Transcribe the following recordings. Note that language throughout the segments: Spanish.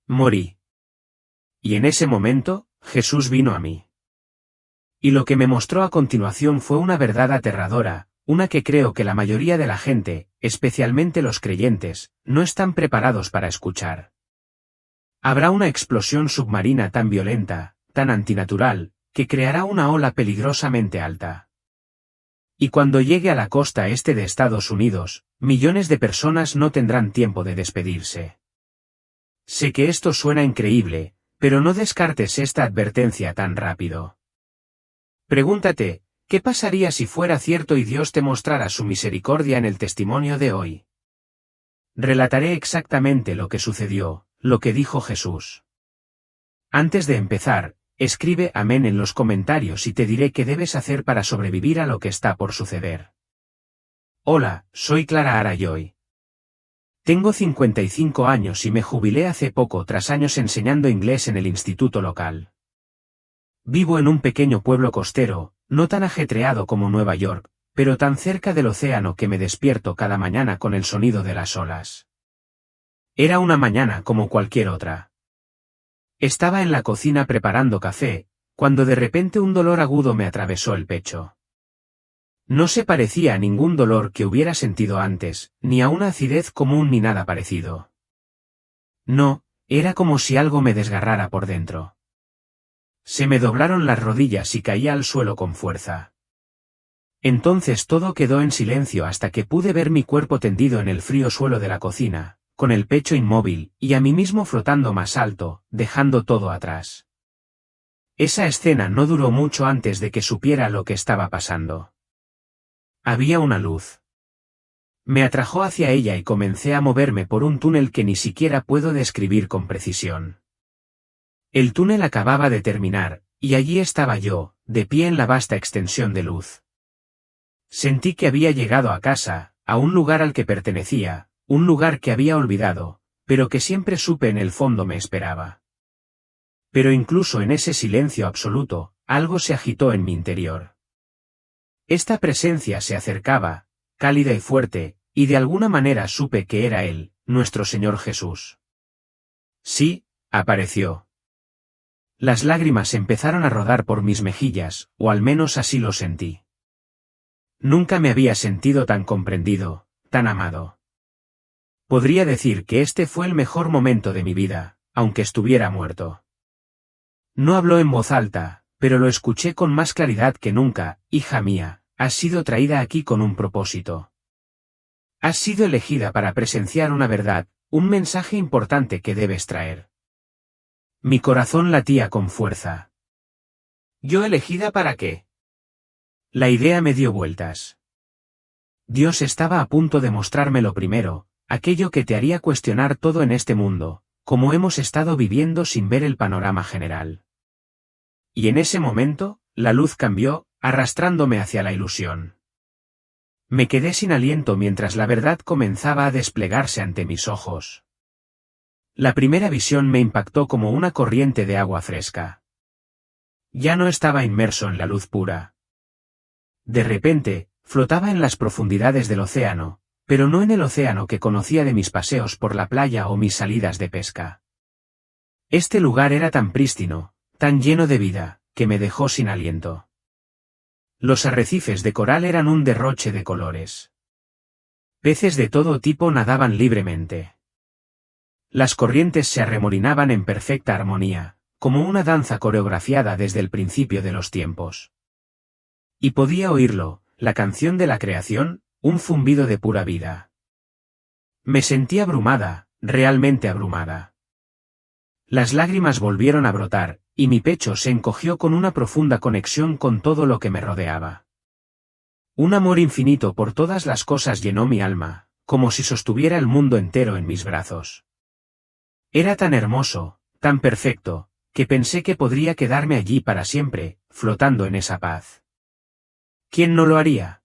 Morí. Y en ese momento, Jesús vino a mí. Y lo que me mostró a continuación fue una verdad aterradora, una que creo que la mayoría de la gente, especialmente los creyentes, no están preparados para escuchar. Habrá una explosión submarina tan violenta, tan antinatural, que creará una ola peligrosamente alta. Y cuando llegue a la costa este de Estados Unidos, millones de personas no tendrán tiempo de despedirse. Sé que esto suena increíble, pero no descartes esta advertencia tan rápido. Pregúntate, ¿qué pasaría si fuera cierto y Dios te mostrara su misericordia en el testimonio de hoy? Relataré exactamente lo que sucedió, lo que dijo Jesús. Antes de empezar, escribe amén en los comentarios y te diré qué debes hacer para sobrevivir a lo que está por suceder. Hola, soy Clara Arayoy. Tengo 55 años y me jubilé hace poco tras años enseñando inglés en el instituto local. Vivo en un pequeño pueblo costero, no tan ajetreado como Nueva York, pero tan cerca del océano que me despierto cada mañana con el sonido de las olas. Era una mañana como cualquier otra. Estaba en la cocina preparando café, cuando de repente un dolor agudo me atravesó el pecho. No se parecía a ningún dolor que hubiera sentido antes, ni a una acidez común ni nada parecido. No, era como si algo me desgarrara por dentro. Se me doblaron las rodillas y caía al suelo con fuerza. Entonces todo quedó en silencio hasta que pude ver mi cuerpo tendido en el frío suelo de la cocina, con el pecho inmóvil, y a mí mismo flotando más alto, dejando todo atrás. Esa escena no duró mucho antes de que supiera lo que estaba pasando. Había una luz. Me atrajo hacia ella y comencé a moverme por un túnel que ni siquiera puedo describir con precisión. El túnel acababa de terminar, y allí estaba yo, de pie en la vasta extensión de luz. Sentí que había llegado a casa, a un lugar al que pertenecía, un lugar que había olvidado, pero que siempre supe en el fondo me esperaba. Pero incluso en ese silencio absoluto, algo se agitó en mi interior. Esta presencia se acercaba, cálida y fuerte, y de alguna manera supe que era Él, nuestro Señor Jesús. Sí, apareció. Las lágrimas empezaron a rodar por mis mejillas, o al menos así lo sentí. Nunca me había sentido tan comprendido, tan amado. Podría decir que este fue el mejor momento de mi vida, aunque estuviera muerto. No habló en voz alta, pero lo escuché con más claridad que nunca. Hija mía, has sido traída aquí con un propósito. Has sido elegida para presenciar una verdad, un mensaje importante que debes traer. Mi corazón latía con fuerza. ¿Yo elegida para qué? La idea me dio vueltas. Dios estaba a punto de mostrarme lo primero, aquello que te haría cuestionar todo en este mundo, como hemos estado viviendo sin ver el panorama general. Y en ese momento, la luz cambió, arrastrándome hacia la ilusión. Me quedé sin aliento mientras la verdad comenzaba a desplegarse ante mis ojos. La primera visión me impactó como una corriente de agua fresca. Ya no estaba inmerso en la luz pura. De repente, flotaba en las profundidades del océano, pero no en el océano que conocía de mis paseos por la playa o mis salidas de pesca. Este lugar era tan prístino, tan lleno de vida, que me dejó sin aliento. Los arrecifes de coral eran un derroche de colores. Peces de todo tipo nadaban libremente. Las corrientes se arremolinaban en perfecta armonía, como una danza coreografiada desde el principio de los tiempos. Y podía oírlo, la canción de la creación, un zumbido de pura vida. Me sentí abrumada, realmente abrumada. Las lágrimas volvieron a brotar, y mi pecho se encogió con una profunda conexión con todo lo que me rodeaba. Un amor infinito por todas las cosas llenó mi alma, como si sostuviera el mundo entero en mis brazos. Era tan hermoso, tan perfecto, que pensé que podría quedarme allí para siempre, flotando en esa paz. ¿Quién no lo haría?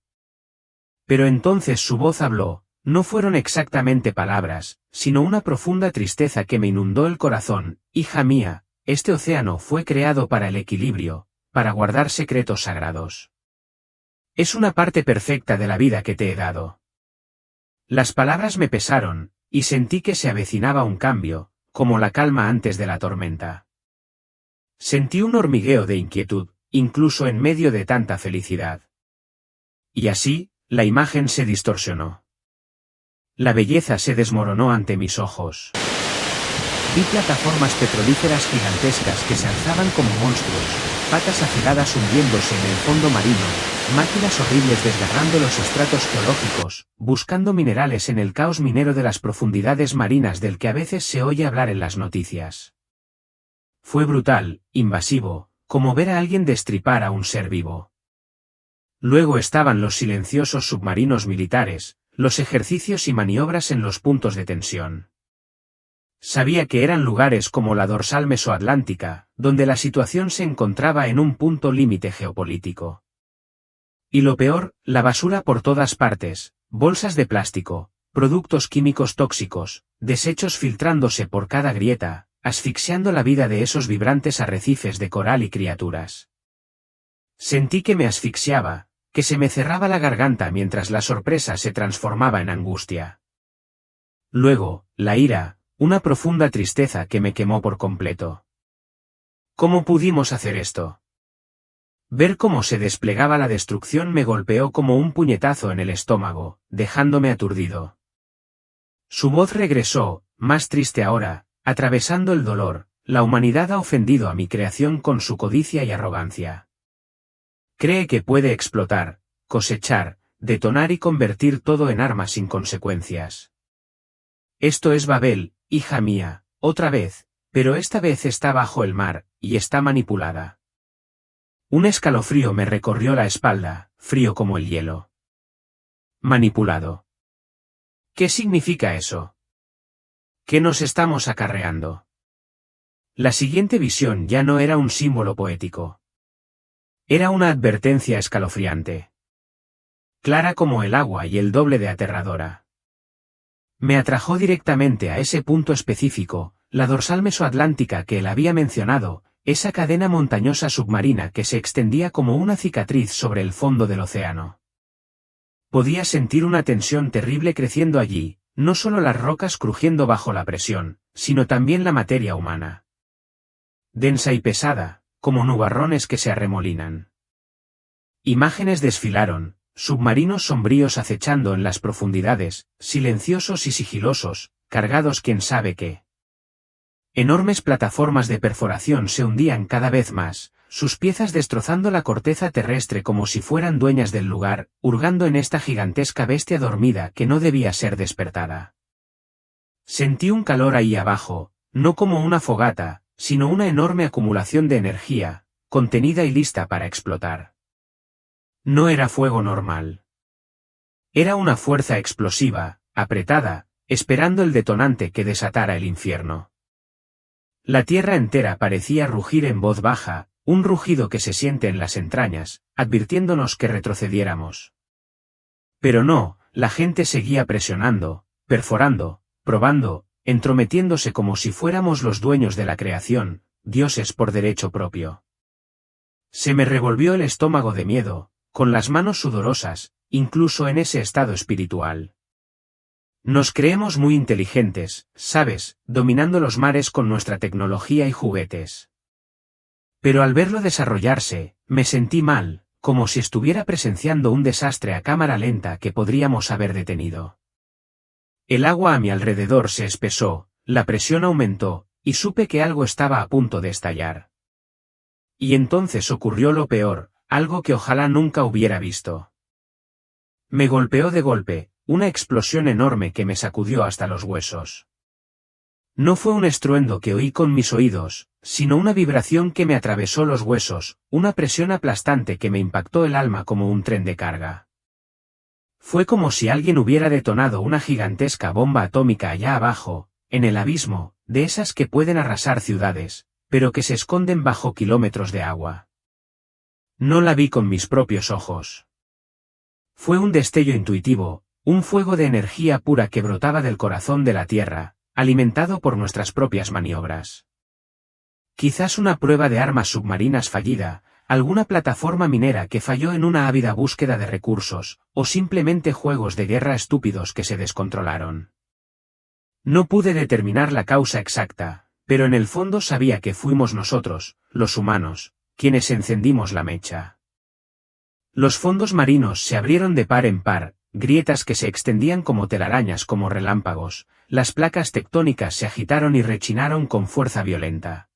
Pero entonces su voz habló, no fueron exactamente palabras, sino una profunda tristeza que me inundó el corazón. Hija mía, este océano fue creado para el equilibrio, para guardar secretos sagrados. Es una parte perfecta de la vida que te he dado. Las palabras me pesaron, y sentí que se avecinaba un cambio, como la calma antes de la tormenta. Sentí un hormigueo de inquietud, incluso en medio de tanta felicidad. Y así, la imagen se distorsionó. La belleza se desmoronó ante mis ojos. Vi plataformas petrolíferas gigantescas que se alzaban como monstruos, patas afiladas hundiéndose en el fondo marino, máquinas horribles desgarrando los estratos geológicos, buscando minerales en el caos minero de las profundidades marinas del que a veces se oye hablar en las noticias. Fue brutal, invasivo, como ver a alguien destripar a un ser vivo. Luego estaban los silenciosos submarinos militares, los ejercicios y maniobras en los puntos de tensión. Sabía que eran lugares como la dorsal mesoatlántica, donde la situación se encontraba en un punto límite geopolítico. Y lo peor, la basura por todas partes, bolsas de plástico, productos químicos tóxicos, desechos filtrándose por cada grieta, asfixiando la vida de esos vibrantes arrecifes de coral y criaturas. Sentí que me asfixiaba, que se me cerraba la garganta mientras la sorpresa se transformaba en angustia. Luego, la ira, una profunda tristeza que me quemó por completo. ¿Cómo pudimos hacer esto? Ver cómo se desplegaba la destrucción me golpeó como un puñetazo en el estómago, dejándome aturdido. Su voz regresó, más triste ahora, atravesando el dolor. La humanidad ha ofendido a mi creación con su codicia y arrogancia. Cree que puede explotar, cosechar, detonar y convertir todo en armas sin consecuencias. Esto es Babel, hija mía, otra vez, pero esta vez está bajo el mar, y está manipulada. Un escalofrío me recorrió la espalda, frío como el hielo. Manipulado. ¿Qué significa eso? ¿Qué nos estamos acarreando? La siguiente visión ya no era un símbolo poético. Era una advertencia escalofriante. Clara como el agua y el doble de aterradora. Me atrajo directamente a ese punto específico, la dorsal mesoatlántica que él había mencionado, esa cadena montañosa submarina que se extendía como una cicatriz sobre el fondo del océano. Podía sentir una tensión terrible creciendo allí, no solo las rocas crujiendo bajo la presión, sino también la materia humana. Densa y pesada, como nubarrones que se arremolinan. Imágenes desfilaron, submarinos sombríos acechando en las profundidades, silenciosos y sigilosos, cargados quién sabe qué. Enormes plataformas de perforación se hundían cada vez más, sus piezas destrozando la corteza terrestre como si fueran dueñas del lugar, hurgando en esta gigantesca bestia dormida que no debía ser despertada. Sentí un calor ahí abajo, no como una fogata, sino una enorme acumulación de energía, contenida y lista para explotar. No era fuego normal. Era una fuerza explosiva, apretada, esperando el detonante que desatara el infierno. La tierra entera parecía rugir en voz baja, un rugido que se siente en las entrañas, advirtiéndonos que retrocediéramos. Pero no, la gente seguía presionando, perforando, probando, entrometiéndose como si fuéramos los dueños de la creación, dioses por derecho propio. Se me revolvió el estómago de miedo, con las manos sudorosas, incluso en ese estado espiritual. Nos creemos muy inteligentes, ¿sabes?, dominando los mares con nuestra tecnología y juguetes. Pero al verlo desarrollarse, me sentí mal, como si estuviera presenciando un desastre a cámara lenta que podríamos haber detenido. El agua a mi alrededor se espesó, la presión aumentó, y supe que algo estaba a punto de estallar. Y entonces ocurrió lo peor, algo que ojalá nunca hubiera visto. Me golpeó de golpe, una explosión enorme que me sacudió hasta los huesos. No fue un estruendo que oí con mis oídos, sino una vibración que me atravesó los huesos, una presión aplastante que me impactó el alma como un tren de carga. Fue como si alguien hubiera detonado una gigantesca bomba atómica allá abajo, en el abismo, de esas que pueden arrasar ciudades, pero que se esconden bajo kilómetros de agua. No la vi con mis propios ojos. Fue un destello intuitivo, un fuego de energía pura que brotaba del corazón de la Tierra, alimentado por nuestras propias maniobras. Quizás una prueba de armas submarinas fallida, alguna plataforma minera que falló en una ávida búsqueda de recursos, o simplemente juegos de guerra estúpidos que se descontrolaron. No pude determinar la causa exacta, pero en el fondo sabía que fuimos nosotros, los humanos, quienes encendimos la mecha. Los fondos marinos se abrieron de par en par, grietas que se extendían como telarañas como relámpagos, las placas tectónicas se agitaron y rechinaron con fuerza violenta.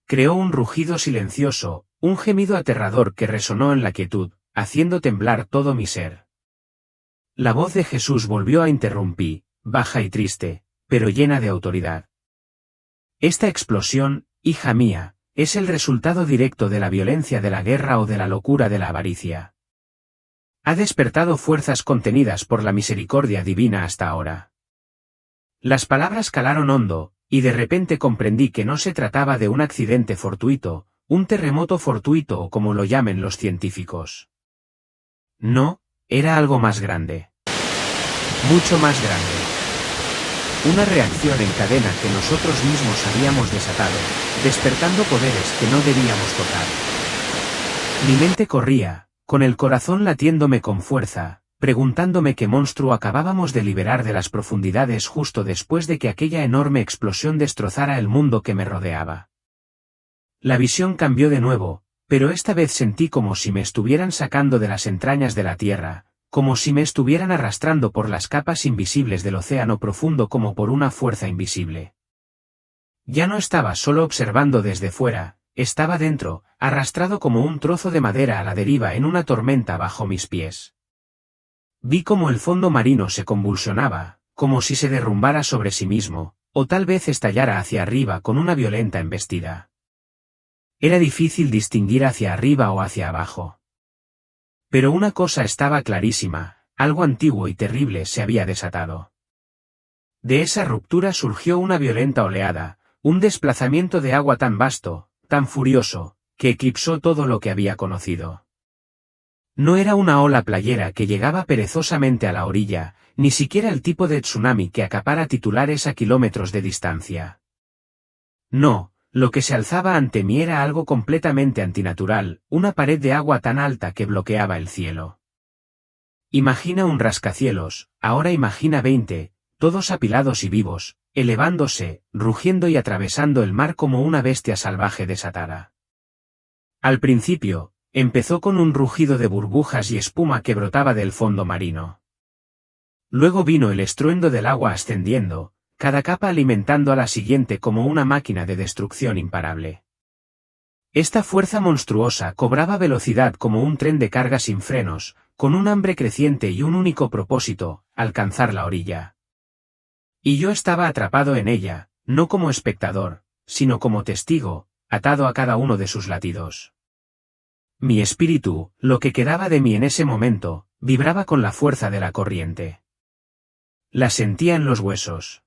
Creó un rugido silencioso, un gemido aterrador que resonó en la quietud, haciendo temblar todo mi ser. La voz de Jesús volvió a interrumpir, baja y triste, pero llena de autoridad. Esta explosión, hija mía, es el resultado directo de la violencia de la guerra o de la locura de la avaricia. Ha despertado fuerzas contenidas por la misericordia divina hasta ahora. Las palabras calaron hondo, y de repente comprendí que no se trataba de un accidente fortuito, un terremoto fortuito o como lo llamen los científicos. No, era algo más grande. Mucho más grande. Una reacción en cadena que nosotros mismos habíamos desatado, despertando poderes que no debíamos tocar. Mi mente corría, con el corazón latiéndome con fuerza, preguntándome qué monstruo acabábamos de liberar de las profundidades justo después de que aquella enorme explosión destrozara el mundo que me rodeaba. La visión cambió de nuevo, pero esta vez sentí como si me estuvieran sacando de las entrañas de la tierra, como si me estuvieran arrastrando por las capas invisibles del océano profundo como por una fuerza invisible. Ya no estaba solo observando desde fuera, estaba dentro, arrastrado como un trozo de madera a la deriva en una tormenta bajo mis pies. Vi como el fondo marino se convulsionaba, como si se derrumbara sobre sí mismo, o tal vez estallara hacia arriba con una violenta embestida. Era difícil distinguir hacia arriba o hacia abajo. Pero una cosa estaba clarísima, algo antiguo y terrible se había desatado. De esa ruptura surgió una violenta oleada, un desplazamiento de agua tan vasto, tan furioso, que eclipsó todo lo que había conocido. No era una ola playera que llegaba perezosamente a la orilla, ni siquiera el tipo de tsunami que acapara titulares a kilómetros de distancia. No. Lo que se alzaba ante mí era algo completamente antinatural, una pared de agua tan alta que bloqueaba el cielo. Imagina un rascacielos, ahora imagina 20, todos apilados y vivos, elevándose, rugiendo y atravesando el mar como una bestia salvaje desatada. Al principio, empezó con un rugido de burbujas y espuma que brotaba del fondo marino. Luego vino el estruendo del agua ascendiendo, cada capa alimentando a la siguiente como una máquina de destrucción imparable. Esta fuerza monstruosa cobraba velocidad como un tren de carga sin frenos, con un hambre creciente y un único propósito, alcanzar la orilla. Y yo estaba atrapado en ella, no como espectador, sino como testigo, atado a cada uno de sus latidos. Mi espíritu, lo que quedaba de mí en ese momento, vibraba con la fuerza de la corriente. La sentía en los huesos.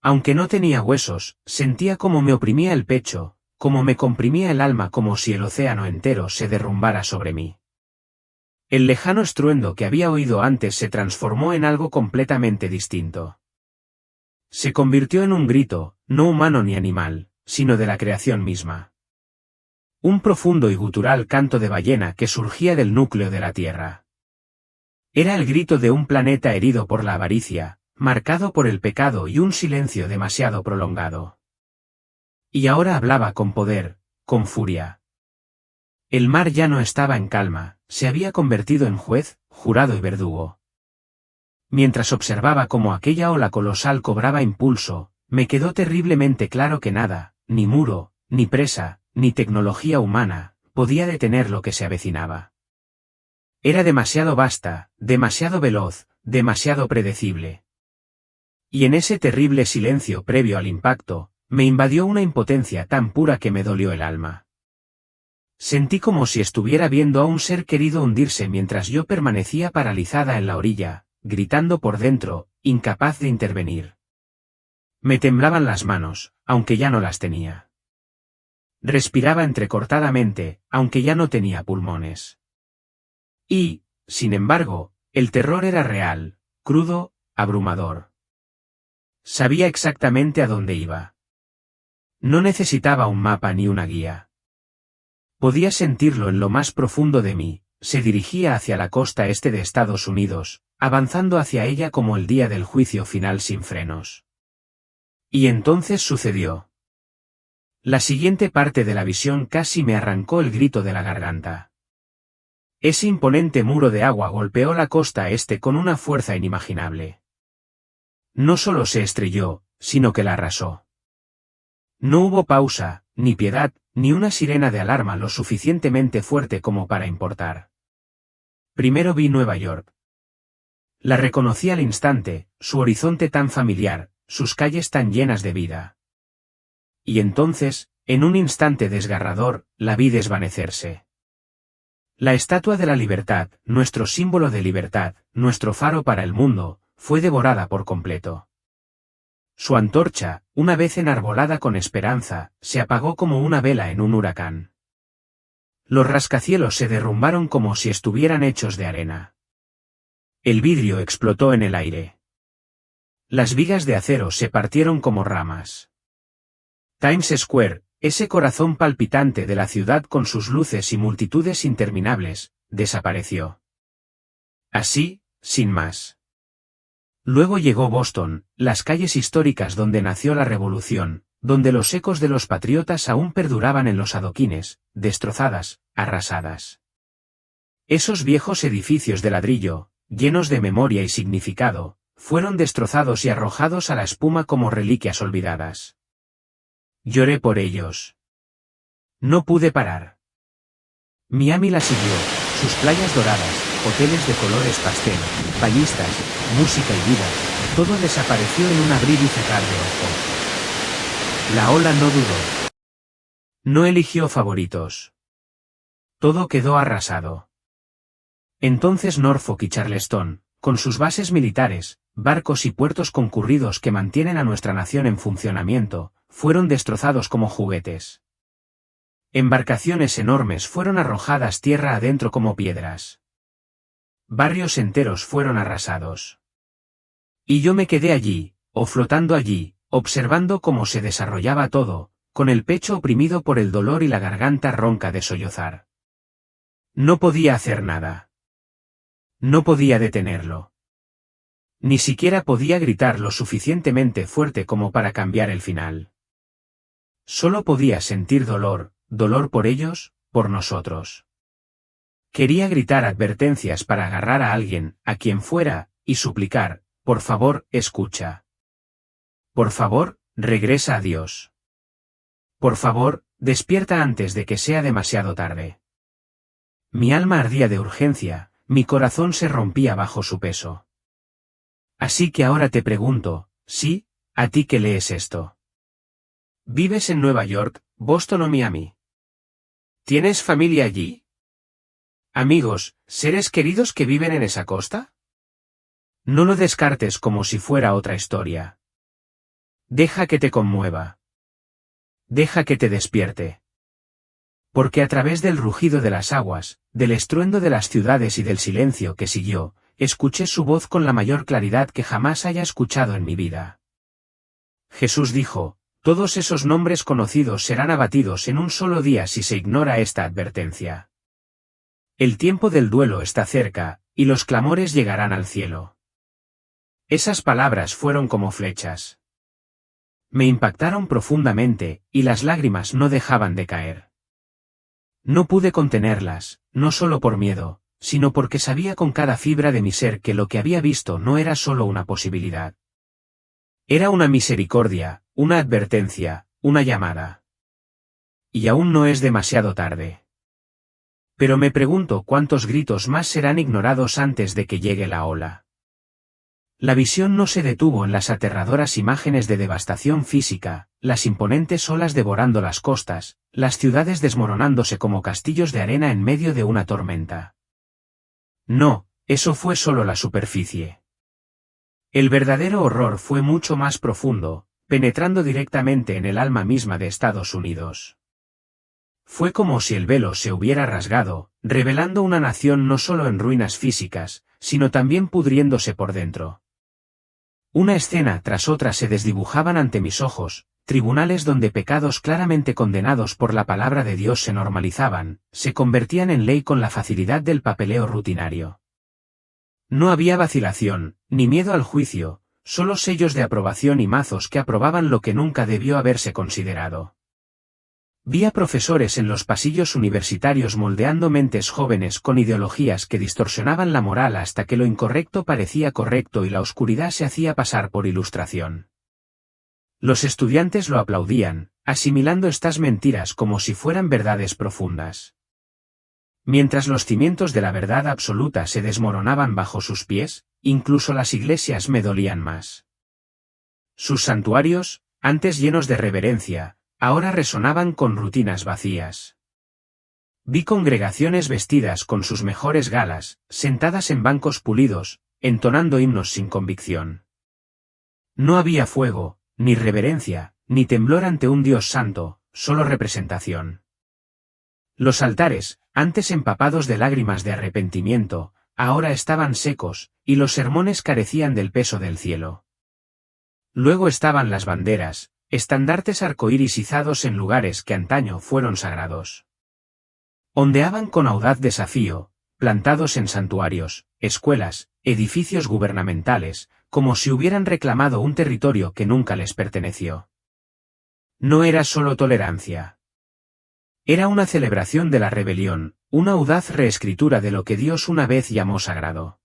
Aunque no tenía huesos, sentía como me oprimía el pecho, como me comprimía el alma como si el océano entero se derrumbara sobre mí. El lejano estruendo que había oído antes se transformó en algo completamente distinto. Se convirtió en un grito, no humano ni animal, sino de la creación misma. Un profundo y gutural canto de ballena que surgía del núcleo de la Tierra. Era el grito de un planeta herido por la avaricia, marcado por el pecado y un silencio demasiado prolongado. Y ahora hablaba con poder, con furia. El mar ya no estaba en calma, se había convertido en juez, jurado y verdugo. Mientras observaba cómo aquella ola colosal cobraba impulso, me quedó terriblemente claro que nada, ni muro, ni presa, ni tecnología humana, podía detener lo que se avecinaba. Era demasiado vasta, demasiado veloz, demasiado predecible. Y en ese terrible silencio previo al impacto, me invadió una impotencia tan pura que me dolió el alma. Sentí como si estuviera viendo a un ser querido hundirse mientras yo permanecía paralizada en la orilla, gritando por dentro, incapaz de intervenir. Me temblaban las manos, aunque ya no las tenía. Respiraba entrecortadamente, aunque ya no tenía pulmones. Y, sin embargo, el terror era real, crudo, abrumador. Sabía exactamente a dónde iba. No necesitaba un mapa ni una guía. Podía sentirlo en lo más profundo de mí, se dirigía hacia la costa este de Estados Unidos, avanzando hacia ella como el día del juicio final sin frenos. Y entonces sucedió. La siguiente parte de la visión casi me arrancó el grito de la garganta. Ese imponente muro de agua golpeó la costa este con una fuerza inimaginable. No solo se estrelló, sino que la arrasó. No hubo pausa, ni piedad, ni una sirena de alarma lo suficientemente fuerte como para importar. Primero vi Nueva York. La reconocí al instante, su horizonte tan familiar, sus calles tan llenas de vida. Y entonces, en un instante desgarrador, la vi desvanecerse. La Estatua de la Libertad, nuestro símbolo de libertad, nuestro faro para el mundo, fue devorada por completo. Su antorcha, una vez enarbolada con esperanza, se apagó como una vela en un huracán. Los rascacielos se derrumbaron como si estuvieran hechos de arena. El vidrio explotó en el aire. Las vigas de acero se partieron como ramas. Times Square, ese corazón palpitante de la ciudad con sus luces y multitudes interminables, desapareció. Así, sin más. Luego llegó Boston, las calles históricas donde nació la revolución, donde los ecos de los patriotas aún perduraban en los adoquines, destrozadas, arrasadas. Esos viejos edificios de ladrillo, llenos de memoria y significado, fueron destrozados y arrojados a la espuma como reliquias olvidadas. Lloré por ellos. No pude parar. Miami la siguió, sus playas doradas, hoteles de colores pastel, bañistas, música y vida, todo desapareció en un abrir y cerrar de ojos. La ola no dudó. No eligió favoritos. Todo quedó arrasado. Entonces Norfolk y Charleston, con sus bases militares, barcos y puertos concurridos que mantienen a nuestra nación en funcionamiento, fueron destrozados como juguetes. Embarcaciones enormes fueron arrojadas tierra adentro como piedras. Barrios enteros fueron arrasados. Y yo me quedé allí, o flotando allí, observando cómo se desarrollaba todo, con el pecho oprimido por el dolor y la garganta ronca de sollozar. No podía hacer nada. No podía detenerlo. Ni siquiera podía gritar lo suficientemente fuerte como para cambiar el final. Solo podía sentir dolor, dolor por ellos, por nosotros. Quería gritar advertencias para agarrar a alguien, a quien fuera, y suplicar, por favor, escucha. Por favor, regresa a Dios. Por favor, despierta antes de que sea demasiado tarde. Mi alma ardía de urgencia, mi corazón se rompía bajo su peso. Así que ahora te pregunto, sí, a ti que lees esto. ¿Vives en Nueva York, Boston o Miami? ¿Tienes familia allí? ¿Amigos, seres queridos que viven en esa costa? No lo descartes como si fuera otra historia. Deja que te conmueva. Deja que te despierte. Porque a través del rugido de las aguas, del estruendo de las ciudades y del silencio que siguió, escuché su voz con la mayor claridad que jamás haya escuchado en mi vida. Jesús dijo, todos esos nombres conocidos serán abatidos en un solo día si se ignora esta advertencia. El tiempo del duelo está cerca, y los clamores llegarán al cielo. Esas palabras fueron como flechas. Me impactaron profundamente, y las lágrimas no dejaban de caer. No pude contenerlas, no solo por miedo, sino porque sabía con cada fibra de mi ser que lo que había visto no era solo una posibilidad. Era una misericordia, una advertencia, una llamada. Y aún no es demasiado tarde. Pero me pregunto cuántos gritos más serán ignorados antes de que llegue la ola. La visión no se detuvo en las aterradoras imágenes de devastación física, las imponentes olas devorando las costas, las ciudades desmoronándose como castillos de arena en medio de una tormenta. No, eso fue solo la superficie. El verdadero horror fue mucho más profundo, penetrando directamente en el alma misma de Estados Unidos. Fue como si el velo se hubiera rasgado, revelando una nación no solo en ruinas físicas, sino también pudriéndose por dentro. Una escena tras otra se desdibujaban ante mis ojos, tribunales donde pecados claramente condenados por la palabra de Dios se normalizaban, se convertían en ley con la facilidad del papeleo rutinario. No había vacilación, ni miedo al juicio, solo sellos de aprobación y mazos que aprobaban lo que nunca debió haberse considerado. Vi a profesores en los pasillos universitarios moldeando mentes jóvenes con ideologías que distorsionaban la moral hasta que lo incorrecto parecía correcto y la oscuridad se hacía pasar por ilustración. Los estudiantes lo aplaudían, asimilando estas mentiras como si fueran verdades profundas. Mientras los cimientos de la verdad absoluta se desmoronaban bajo sus pies, incluso las iglesias me dolían más. Sus santuarios, antes llenos de reverencia, ahora resonaban con rutinas vacías. Vi congregaciones vestidas con sus mejores galas, sentadas en bancos pulidos, entonando himnos sin convicción. No había fuego, ni reverencia, ni temblor ante un Dios santo, solo representación. Los altares, antes empapados de lágrimas de arrepentimiento, ahora estaban secos, y los sermones carecían del peso del cielo. Luego estaban las banderas, estandartes arcoíris izados en lugares que antaño fueron sagrados. Ondeaban con audaz desafío, plantados en santuarios, escuelas, edificios gubernamentales, como si hubieran reclamado un territorio que nunca les perteneció. No era solo tolerancia. Era una celebración de la rebelión, una audaz reescritura de lo que Dios una vez llamó sagrado.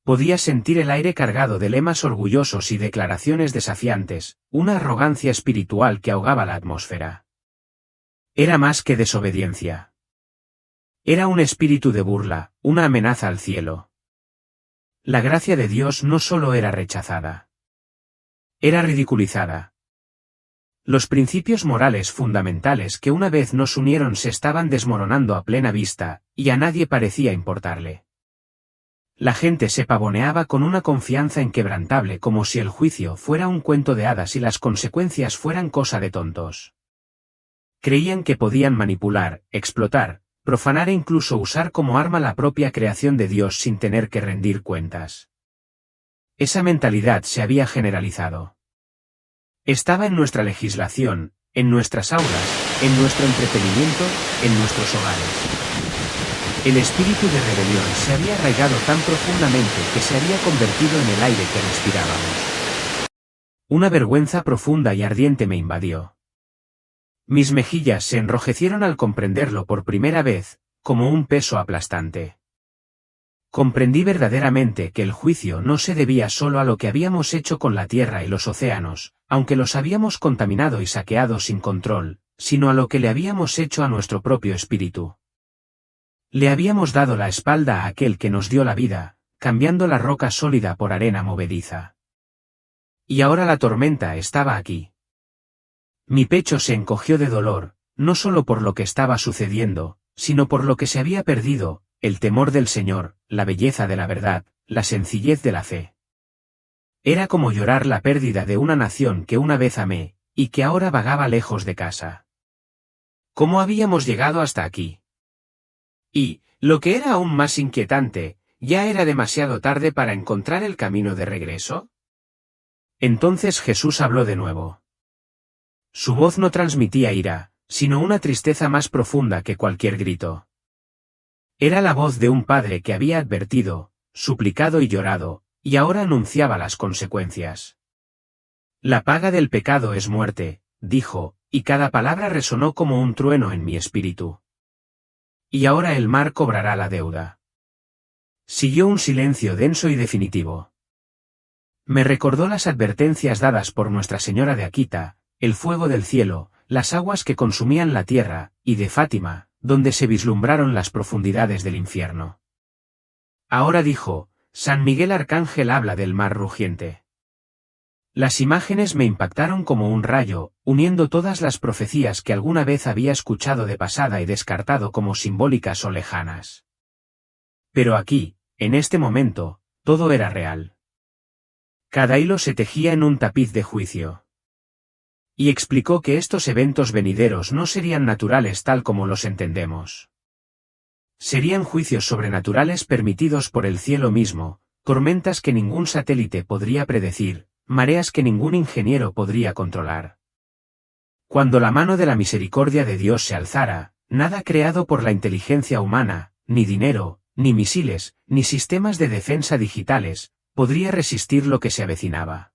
Podía sentir el aire cargado de lemas orgullosos y declaraciones desafiantes, una arrogancia espiritual que ahogaba la atmósfera. Era más que desobediencia. Era un espíritu de burla, una amenaza al cielo. La gracia de Dios no solo era rechazada. Era ridiculizada. Los principios morales fundamentales que una vez nos unieron se estaban desmoronando a plena vista, y a nadie parecía importarle. La gente se pavoneaba con una confianza inquebrantable como si el juicio fuera un cuento de hadas y las consecuencias fueran cosa de tontos. Creían que podían manipular, explotar, profanar e incluso usar como arma la propia creación de Dios sin tener que rendir cuentas. Esa mentalidad se había generalizado. Estaba en nuestra legislación, en nuestras aulas, en nuestro entretenimiento, en nuestros hogares. El espíritu de rebelión se había arraigado tan profundamente que se había convertido en el aire que respirábamos. Una vergüenza profunda y ardiente me invadió. Mis mejillas se enrojecieron al comprenderlo por primera vez, como un peso aplastante. Comprendí verdaderamente que el juicio no se debía solo a lo que habíamos hecho con la tierra y los océanos, aunque los habíamos contaminado y saqueado sin control, sino a lo que le habíamos hecho a nuestro propio espíritu. Le habíamos dado la espalda a aquel que nos dio la vida, cambiando la roca sólida por arena movediza. Y ahora la tormenta estaba aquí. Mi pecho se encogió de dolor, no solo por lo que estaba sucediendo, sino por lo que se había perdido, el temor del Señor, la belleza de la verdad, la sencillez de la fe. Era como llorar la pérdida de una nación que una vez amé, y que ahora vagaba lejos de casa. ¿Cómo habíamos llegado hasta aquí? Y, lo que era aún más inquietante, ¿ya era demasiado tarde para encontrar el camino de regreso? Entonces Jesús habló de nuevo. Su voz no transmitía ira, sino una tristeza más profunda que cualquier grito. Era la voz de un padre que había advertido, suplicado y llorado, y ahora anunciaba las consecuencias. La paga del pecado es muerte, dijo, y cada palabra resonó como un trueno en mi espíritu. Y ahora el mar cobrará la deuda. Siguió un silencio denso y definitivo. Me recordó las advertencias dadas por Nuestra Señora de Akita, el fuego del cielo, las aguas que consumían la tierra, y de Fátima, donde se vislumbraron las profundidades del infierno. Ahora dijo, San Miguel Arcángel habla del mar rugiente. Las imágenes me impactaron como un rayo, uniendo todas las profecías que alguna vez había escuchado de pasada y descartado como simbólicas o lejanas. Pero aquí, en este momento, todo era real. Cada hilo se tejía en un tapiz de juicio. Y explicó que estos eventos venideros no serían naturales tal como los entendemos. Serían juicios sobrenaturales permitidos por el cielo mismo, tormentas que ningún satélite podría predecir, mareas que ningún ingeniero podría controlar. Cuando la mano de la misericordia de Dios se alzara, nada creado por la inteligencia humana, ni dinero, ni misiles, ni sistemas de defensa digitales, podría resistir lo que se avecinaba.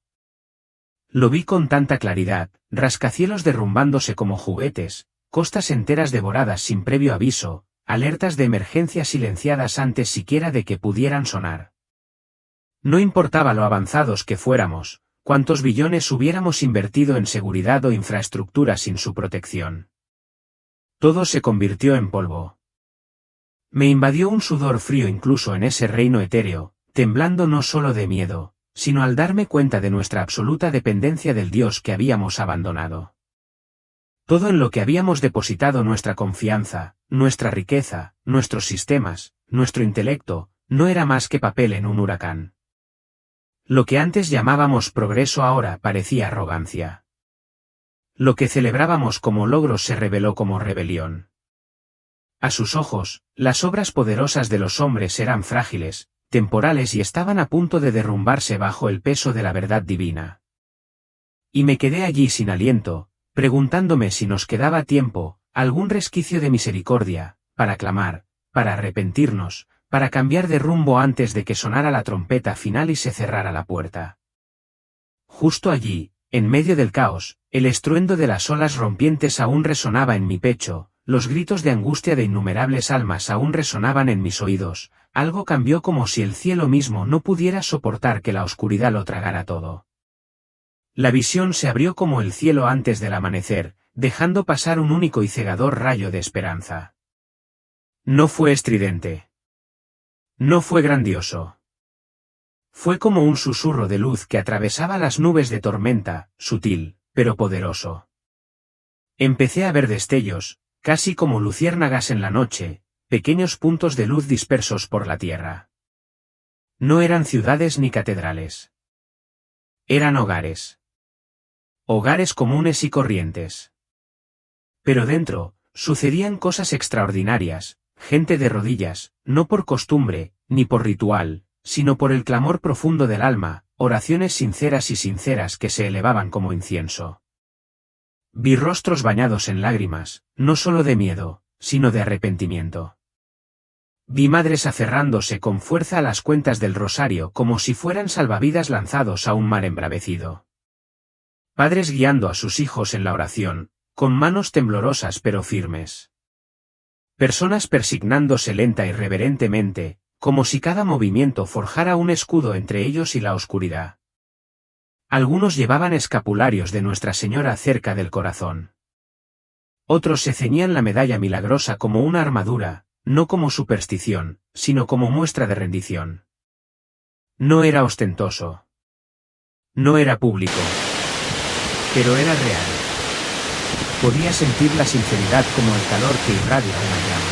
Lo vi con tanta claridad, rascacielos derrumbándose como juguetes, costas enteras devoradas sin previo aviso, alertas de emergencia silenciadas antes siquiera de que pudieran sonar. No importaba lo avanzados que fuéramos, cuántos billones hubiéramos invertido en seguridad o infraestructura sin su protección. Todo se convirtió en polvo. Me invadió un sudor frío incluso en ese reino etéreo, temblando no solo de miedo, sino al darme cuenta de nuestra absoluta dependencia del Dios que habíamos abandonado. Todo en lo que habíamos depositado nuestra confianza, nuestra riqueza, nuestros sistemas, nuestro intelecto, no era más que papel en un huracán. Lo que antes llamábamos progreso ahora parecía arrogancia. Lo que celebrábamos como logros se reveló como rebelión. A sus ojos, las obras poderosas de los hombres eran frágiles, temporales y estaban a punto de derrumbarse bajo el peso de la verdad divina. Y me quedé allí sin aliento, preguntándome si nos quedaba tiempo, algún resquicio de misericordia, para clamar, para arrepentirnos, para cambiar de rumbo antes de que sonara la trompeta final y se cerrara la puerta. Justo allí, en medio del caos, el estruendo de las olas rompientes aún resonaba en mi pecho, los gritos de angustia de innumerables almas aún resonaban en mis oídos, algo cambió como si el cielo mismo no pudiera soportar que la oscuridad lo tragara todo. La visión se abrió como el cielo antes del amanecer, dejando pasar un único y cegador rayo de esperanza. No fue estridente. No fue grandioso. Fue como un susurro de luz que atravesaba las nubes de tormenta, sutil, pero poderoso. Empecé a ver destellos, casi como luciérnagas en la noche, pequeños puntos de luz dispersos por la tierra. No eran ciudades ni catedrales. Eran hogares. Hogares comunes y corrientes. Pero dentro, sucedían cosas extraordinarias, gente de rodillas, no por costumbre, ni por ritual, sino por el clamor profundo del alma, oraciones sinceras y sinceras que se elevaban como incienso. Vi rostros bañados en lágrimas, no solo de miedo, sino de arrepentimiento. Vi madres aferrándose con fuerza a las cuentas del rosario como si fueran salvavidas lanzados a un mar embravecido. Padres guiando a sus hijos en la oración, con manos temblorosas pero firmes. Personas persignándose lenta y reverentemente, como si cada movimiento forjara un escudo entre ellos y la oscuridad. Algunos llevaban escapularios de Nuestra Señora cerca del corazón. Otros se ceñían la medalla milagrosa como una armadura, no como superstición, sino como muestra de rendición. No era ostentoso. No era público. Pero era real. Podía sentir la sinceridad como el calor que irradia una llama.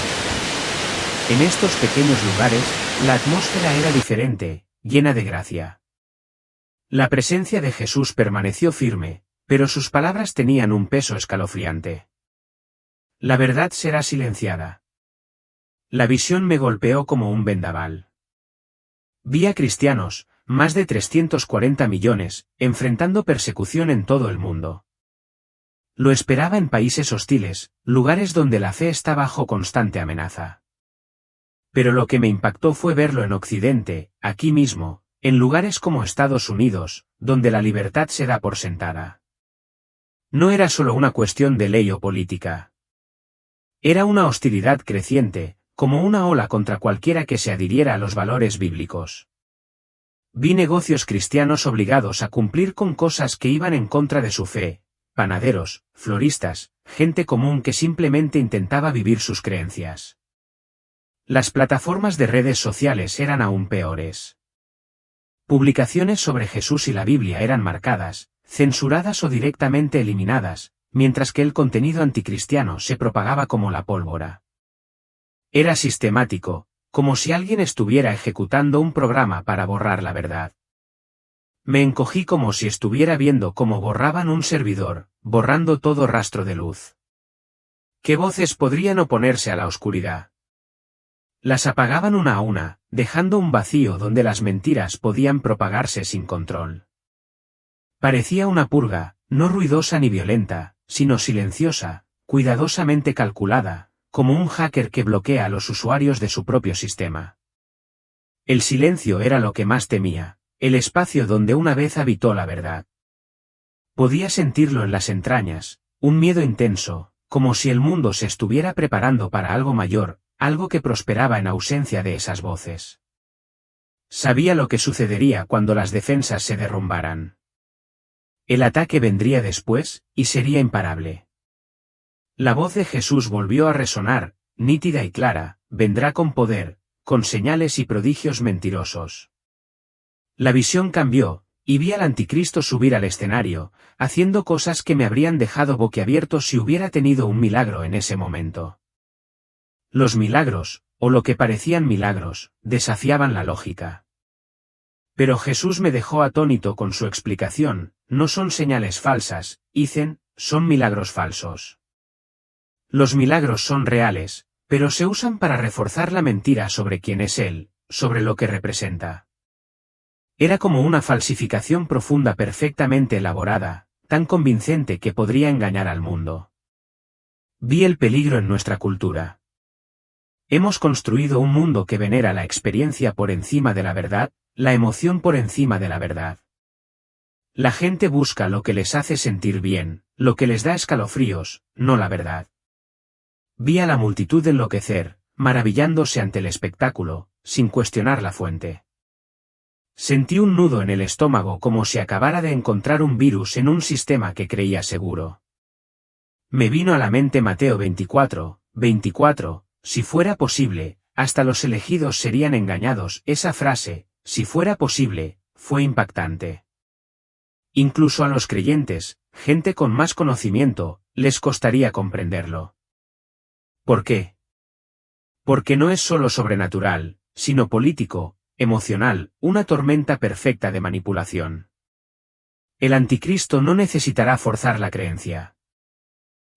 En estos pequeños lugares, la atmósfera era diferente, llena de gracia. La presencia de Jesús permaneció firme, pero sus palabras tenían un peso escalofriante. La verdad será silenciada. La visión me golpeó como un vendaval. Vi a cristianos, más de 340 millones, enfrentando persecución en todo el mundo. Lo esperaba en países hostiles, lugares donde la fe está bajo constante amenaza. Pero lo que me impactó fue verlo en Occidente, aquí mismo, en lugares como Estados Unidos, donde la libertad se da por sentada. No era solo una cuestión de ley o política. Era una hostilidad creciente, como una ola contra cualquiera que se adhiriera a los valores bíblicos. Vi negocios cristianos obligados a cumplir con cosas que iban en contra de su fe, panaderos, floristas, gente común que simplemente intentaba vivir sus creencias. Las plataformas de redes sociales eran aún peores. Publicaciones sobre Jesús y la Biblia eran marcadas, censuradas o directamente eliminadas, mientras que el contenido anticristiano se propagaba como la pólvora. Era sistemático, como si alguien estuviera ejecutando un programa para borrar la verdad. Me encogí como si estuviera viendo cómo borraban un servidor, borrando todo rastro de luz. ¿Qué voces podrían oponerse a la oscuridad? Las apagaban una a una, dejando un vacío donde las mentiras podían propagarse sin control. Parecía una purga, no ruidosa ni violenta, sino silenciosa, cuidadosamente calculada, como un hacker que bloquea a los usuarios de su propio sistema. El silencio era lo que más temía, el espacio donde una vez habitó la verdad. Podía sentirlo en las entrañas, un miedo intenso, como si el mundo se estuviera preparando para algo mayor, algo que prosperaba en ausencia de esas voces. Sabía lo que sucedería cuando las defensas se derrumbaran. El ataque vendría después, y sería imparable. La voz de Jesús volvió a resonar, nítida y clara: vendrá con poder, con señales y prodigios mentirosos. La visión cambió, y vi al anticristo subir al escenario, haciendo cosas que me habrían dejado boquiabierto si hubiera tenido un milagro en ese momento. Los milagros, o lo que parecían milagros, desafiaban la lógica. Pero Jesús me dejó atónito con su explicación: no son señales falsas, dicen, son milagros falsos. Los milagros son reales, pero se usan para reforzar la mentira sobre quién es Él, sobre lo que representa. Era como una falsificación profunda perfectamente elaborada, tan convincente que podría engañar al mundo. Vi el peligro en nuestra cultura. Hemos construido un mundo que venera la experiencia por encima de la verdad, la emoción por encima de la verdad. La gente busca lo que les hace sentir bien, lo que les da escalofríos, no la verdad. Vi a la multitud enloquecer, maravillándose ante el espectáculo, sin cuestionar la fuente. Sentí un nudo en el estómago como si acabara de encontrar un virus en un sistema que creía seguro. Me vino a la mente Mateo 24, si fuera posible, hasta los elegidos serían engañados. Esa frase, si fuera posible, fue impactante. Incluso a los creyentes, gente con más conocimiento, les costaría comprenderlo. ¿Por qué? Porque no es solo sobrenatural, sino político, emocional, una tormenta perfecta de manipulación. El anticristo no necesitará forzar la creencia.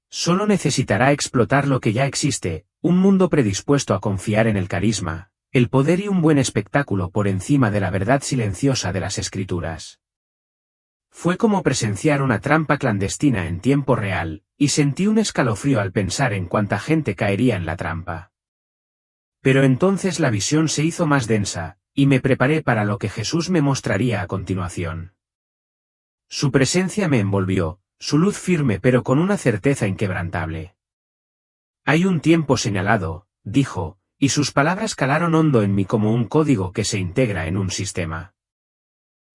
Solo necesitará explotar lo que ya existe, un mundo predispuesto a confiar en el carisma, el poder y un buen espectáculo por encima de la verdad silenciosa de las Escrituras. Fue como presenciar una trampa clandestina en tiempo real, y sentí un escalofrío al pensar en cuánta gente caería en la trampa. Pero entonces la visión se hizo más densa, y me preparé para lo que Jesús me mostraría a continuación. Su presencia me envolvió, su luz firme pero con una certeza inquebrantable. Hay un tiempo señalado, dijo, y sus palabras calaron hondo en mí como un código que se integra en un sistema.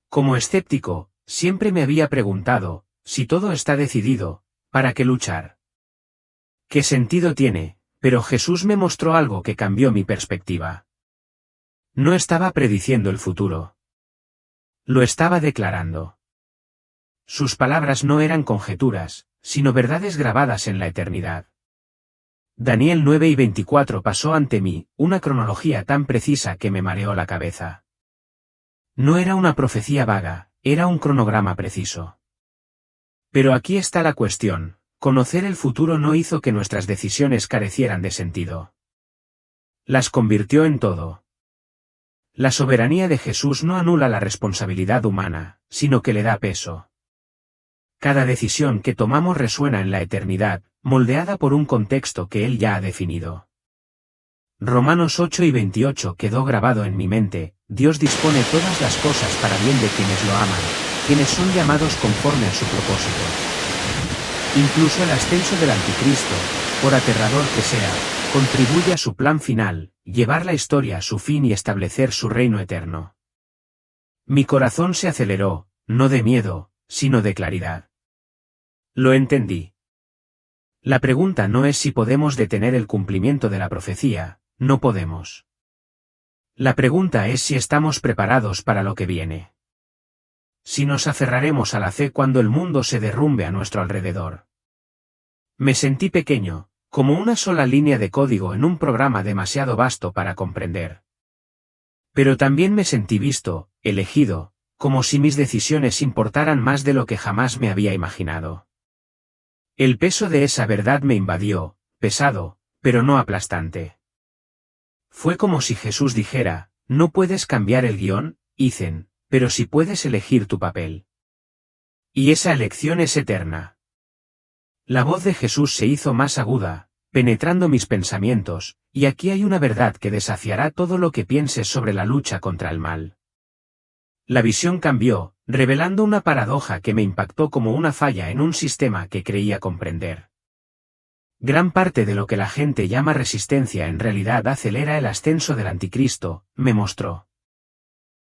Como escéptico, siempre me había preguntado, si todo está decidido, ¿para qué luchar? ¿Qué sentido tiene? Pero Jesús me mostró algo que cambió mi perspectiva. No estaba prediciendo el futuro. Lo estaba declarando. Sus palabras no eran conjeturas, sino verdades grabadas en la eternidad. Daniel 9:24 pasó ante mí, una cronología tan precisa que me mareó la cabeza. No era una profecía vaga, era un cronograma preciso. Pero aquí está la cuestión: conocer el futuro no hizo que nuestras decisiones carecieran de sentido. Las convirtió en todo. La soberanía de Jesús no anula la responsabilidad humana, sino que le da peso. Cada decisión que tomamos resuena en la eternidad, moldeada por un contexto que Él ya ha definido. Romanos 8:28 quedó grabado en mi mente: Dios dispone todas las cosas para bien de quienes lo aman, quienes son llamados conforme a su propósito. Incluso el ascenso del anticristo, por aterrador que sea, contribuye a su plan final: llevar la historia a su fin y establecer su reino eterno. Mi corazón se aceleró, no de miedo, sino de claridad. Lo entendí. La pregunta no es si podemos detener el cumplimiento de la profecía, no podemos. La pregunta es si estamos preparados para lo que viene. Si nos aferraremos a la fe cuando el mundo se derrumbe a nuestro alrededor. Me sentí pequeño, como una sola línea de código en un programa demasiado vasto para comprender. Pero también me sentí visto, elegido, como si mis decisiones importaran más de lo que jamás me había imaginado. El peso de esa verdad me invadió, pesado, pero no aplastante. Fue como si Jesús dijera: no puedes cambiar el guión, Ethan, pero sí puedes elegir tu papel. Y esa elección es eterna. La voz de Jesús se hizo más aguda, penetrando mis pensamientos, y aquí hay una verdad que desafiará todo lo que pienses sobre la lucha contra el mal. La visión cambió, revelando una paradoja que me impactó como una falla en un sistema que creía comprender. Gran parte de lo que la gente llama resistencia en realidad acelera el ascenso del anticristo, me mostró.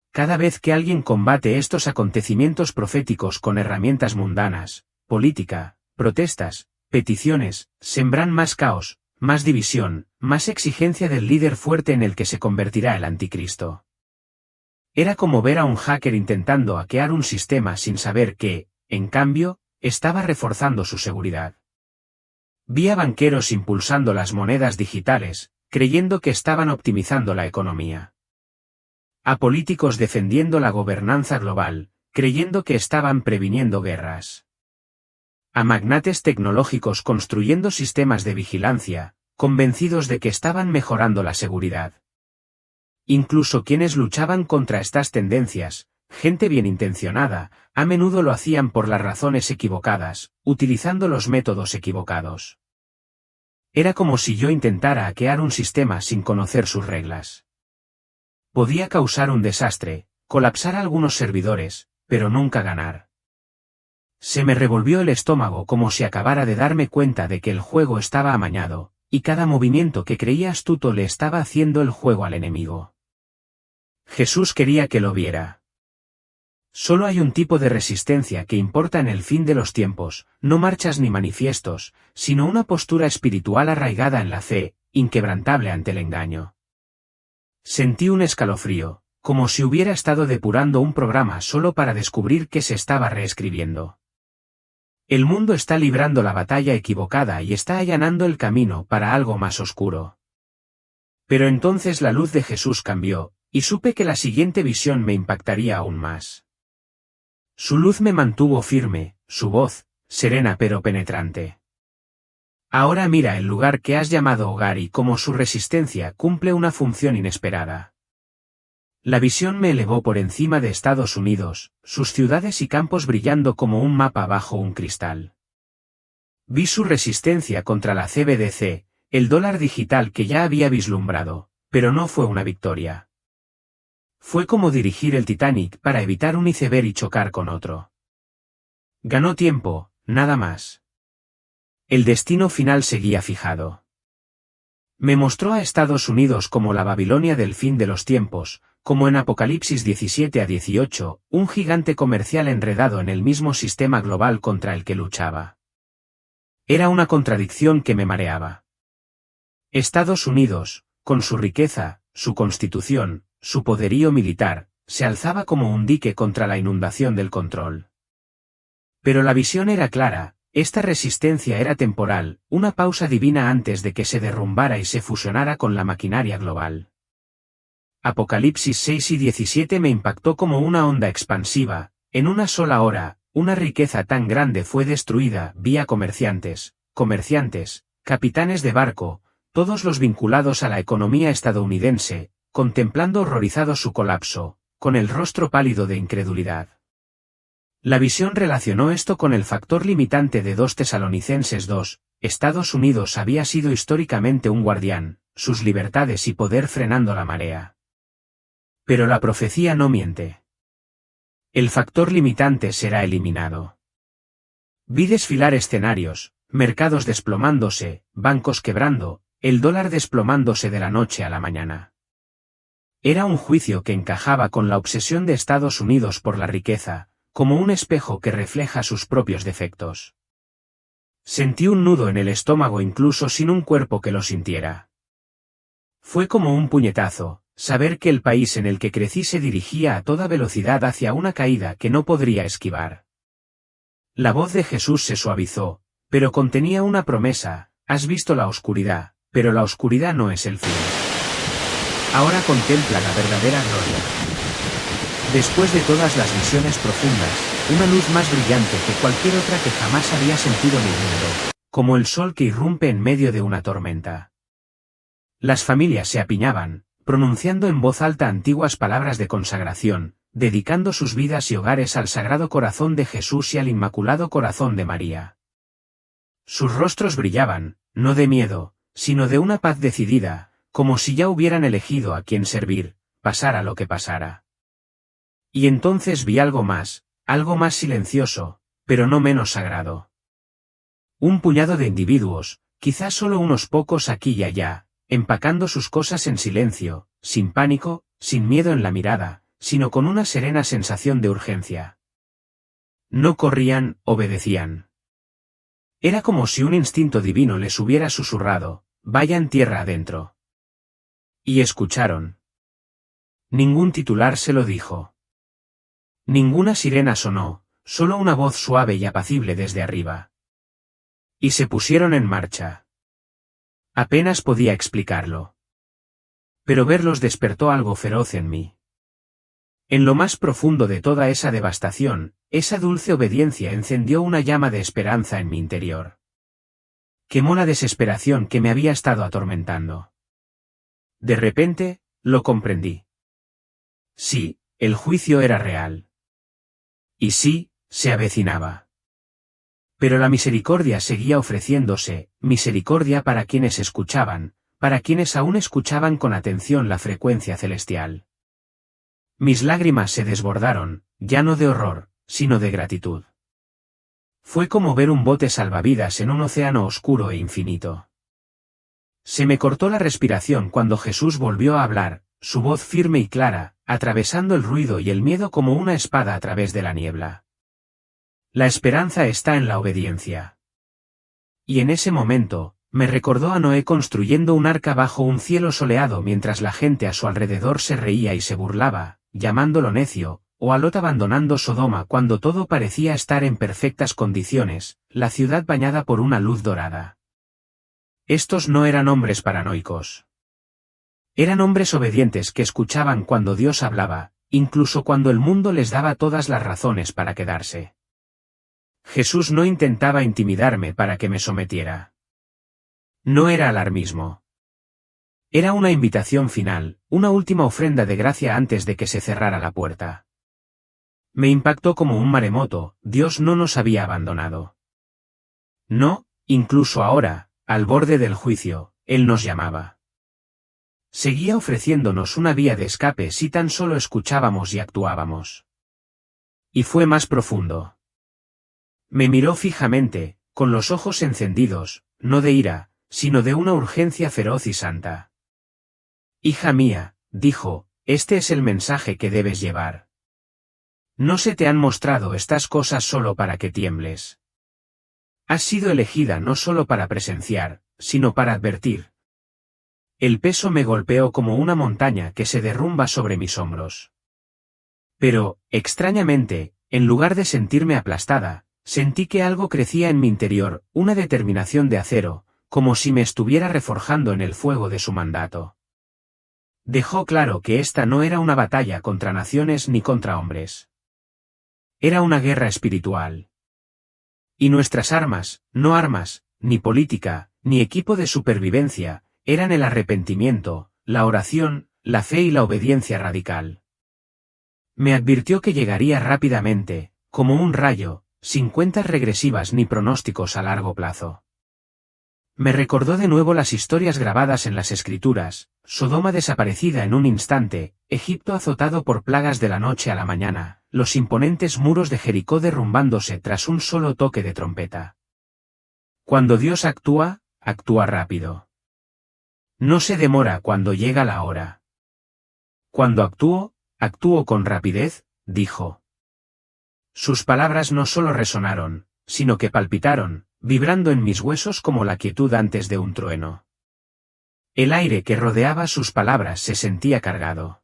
Cada vez que alguien combate estos acontecimientos proféticos con herramientas mundanas, política, protestas, peticiones, sembran más caos, más división, más exigencia del líder fuerte en el que se convertirá el anticristo. Era como ver a un hacker intentando hackear un sistema sin saber que, en cambio, estaba reforzando su seguridad. Vi a banqueros impulsando las monedas digitales, creyendo que estaban optimizando la economía. A políticos defendiendo la gobernanza global, creyendo que estaban previniendo guerras. A magnates tecnológicos construyendo sistemas de vigilancia, convencidos de que estaban mejorando la seguridad. Incluso quienes luchaban contra estas tendencias, gente bien intencionada, a menudo lo hacían por las razones equivocadas, utilizando los métodos equivocados. Era como si yo intentara hackear un sistema sin conocer sus reglas. Podía causar un desastre, colapsar algunos servidores, pero nunca ganar. Se me revolvió el estómago como si acabara de darme cuenta de que el juego estaba amañado, y cada movimiento que creía astuto le estaba haciendo el juego al enemigo. Jesús quería que lo viera. Solo hay un tipo de resistencia que importa en el fin de los tiempos, no marchas ni manifiestos, sino una postura espiritual arraigada en la fe, inquebrantable ante el engaño. Sentí un escalofrío, como si hubiera estado depurando un programa solo para descubrir que se estaba reescribiendo. El mundo está librando la batalla equivocada y está allanando el camino para algo más oscuro. Pero entonces la luz de Jesús cambió, y supe que la siguiente visión me impactaría aún más. Su luz me mantuvo firme, su voz, serena pero penetrante. Ahora mira el lugar que has llamado hogar y cómo su resistencia cumple una función inesperada. La visión me elevó por encima de Estados Unidos, sus ciudades y campos brillando como un mapa bajo un cristal. Vi su resistencia contra la CBDC, el dólar digital que ya había vislumbrado, pero no fue una victoria. Fue como dirigir el Titanic para evitar un iceberg y chocar con otro. Ganó tiempo, nada más. El destino final seguía fijado. Me mostró a Estados Unidos como la Babilonia del fin de los tiempos, como en Apocalipsis 17-18, un gigante comercial enredado en el mismo sistema global contra el que luchaba. Era una contradicción que me mareaba. Estados Unidos, con su riqueza, su constitución, su poderío militar, se alzaba como un dique contra la inundación del control. Pero la visión era clara, esta resistencia era temporal, una pausa divina antes de que se derrumbara y se fusionara con la maquinaria global. Apocalipsis 6 y 17 me impactó como una onda expansiva, en una sola hora, una riqueza tan grande fue destruida, vi a comerciantes, capitanes de barco, todos los vinculados a la economía estadounidense, contemplando horrorizados su colapso, con el rostro pálido de incredulidad. La visión relacionó esto con el factor limitante de 2 Tesalonicenses 2, Estados Unidos había sido históricamente un guardián, sus libertades y poder frenando la marea. Pero la profecía no miente. El factor limitante será eliminado. Vi desfilar escenarios, mercados desplomándose, bancos quebrando, el dólar desplomándose de la noche a la mañana. Era un juicio que encajaba con la obsesión de Estados Unidos por la riqueza, como un espejo que refleja sus propios defectos. Sentí un nudo en el estómago incluso sin un cuerpo que lo sintiera. Fue como un puñetazo, saber que el país en el que crecí se dirigía a toda velocidad hacia una caída que no podría esquivar. La voz de Jesús se suavizó, pero contenía una promesa, has visto la oscuridad, pero la oscuridad no es el fin. Ahora contempla la verdadera gloria. Después de todas las visiones profundas, una luz más brillante que cualquier otra que jamás había sentido en el mundo, como el sol que irrumpe en medio de una tormenta. Las familias se apiñaban, pronunciando en voz alta antiguas palabras de consagración, dedicando sus vidas y hogares al Sagrado Corazón de Jesús y al Inmaculado Corazón de María. Sus rostros brillaban, no de miedo, sino de una paz decidida, como si ya hubieran elegido a quien servir, pasara lo que pasara. Y entonces vi algo más silencioso, pero no menos sagrado. Un puñado de individuos, quizás solo unos pocos aquí y allá, empacando sus cosas en silencio, sin pánico, sin miedo en la mirada, sino con una serena sensación de urgencia. No corrían, obedecían. Era como si un instinto divino les hubiera susurrado, vayan tierra adentro. Y escucharon. Ningún titular se lo dijo. Ninguna sirena sonó, solo una voz suave y apacible desde arriba. Y se pusieron en marcha. Apenas podía explicarlo. Pero verlos despertó algo feroz en mí. En lo más profundo de toda esa devastación, esa dulce obediencia encendió una llama de esperanza en mi interior. Quemó la desesperación que me había estado atormentando. De repente, lo comprendí. Sí, el juicio era real. Y sí, se avecinaba. Pero la misericordia seguía ofreciéndose, misericordia para quienes escuchaban, para quienes aún escuchaban con atención la frecuencia celestial. Mis lágrimas se desbordaron, ya no de horror, sino de gratitud. Fue como ver un bote salvavidas en un océano oscuro e infinito. Se me cortó la respiración cuando Jesús volvió a hablar, su voz firme y clara, atravesando el ruido y el miedo como una espada a través de la niebla. La esperanza está en la obediencia. Y en ese momento, me recordó a Noé construyendo un arca bajo un cielo soleado mientras la gente a su alrededor se reía y se burlaba, llamándolo necio, o a Lot abandonando Sodoma cuando todo parecía estar en perfectas condiciones, la ciudad bañada por una luz dorada. Estos no eran hombres paranoicos. Eran hombres obedientes que escuchaban cuando Dios hablaba, incluso cuando el mundo les daba todas las razones para quedarse. Jesús no intentaba intimidarme para que me sometiera. No era alarmismo. Era una invitación final, una última ofrenda de gracia antes de que se cerrara la puerta. Me impactó como un maremoto, Dios no nos había abandonado. No, incluso ahora, al borde del juicio, Él nos llamaba. Seguía ofreciéndonos una vía de escape si tan solo escuchábamos y actuábamos. Y fue más profundo. Me miró fijamente, con los ojos encendidos, no de ira, sino de una urgencia feroz y santa. Hija mía, dijo, este es el mensaje que debes llevar. No se te han mostrado estas cosas solo para que tiembles. Has sido elegida no solo para presenciar, sino para advertir. El peso me golpeó como una montaña que se derrumba sobre mis hombros. Pero, extrañamente, en lugar de sentirme aplastada, sentí que algo crecía en mi interior, una determinación de acero, como si me estuviera reforjando en el fuego de su mandato. Dejó claro que esta no era una batalla contra naciones ni contra hombres. Era una guerra espiritual. Y nuestras armas, no armas, ni política, ni equipo de supervivencia, eran el arrepentimiento, la oración, la fe y la obediencia radical. Me advirtió que llegaría rápidamente, como un rayo, sin cuentas regresivas ni pronósticos a largo plazo. Me recordó de nuevo las historias grabadas en las Escrituras, Sodoma desaparecida en un instante, Egipto azotado por plagas de la noche a la mañana, los imponentes muros de Jericó derrumbándose tras un solo toque de trompeta. Cuando Dios actúa, actúa rápido. No se demora cuando llega la hora. Cuando actúo con rapidez, dijo. Sus palabras no solo resonaron, sino que palpitaron, vibrando en mis huesos como la quietud antes de un trueno. El aire que rodeaba sus palabras se sentía cargado.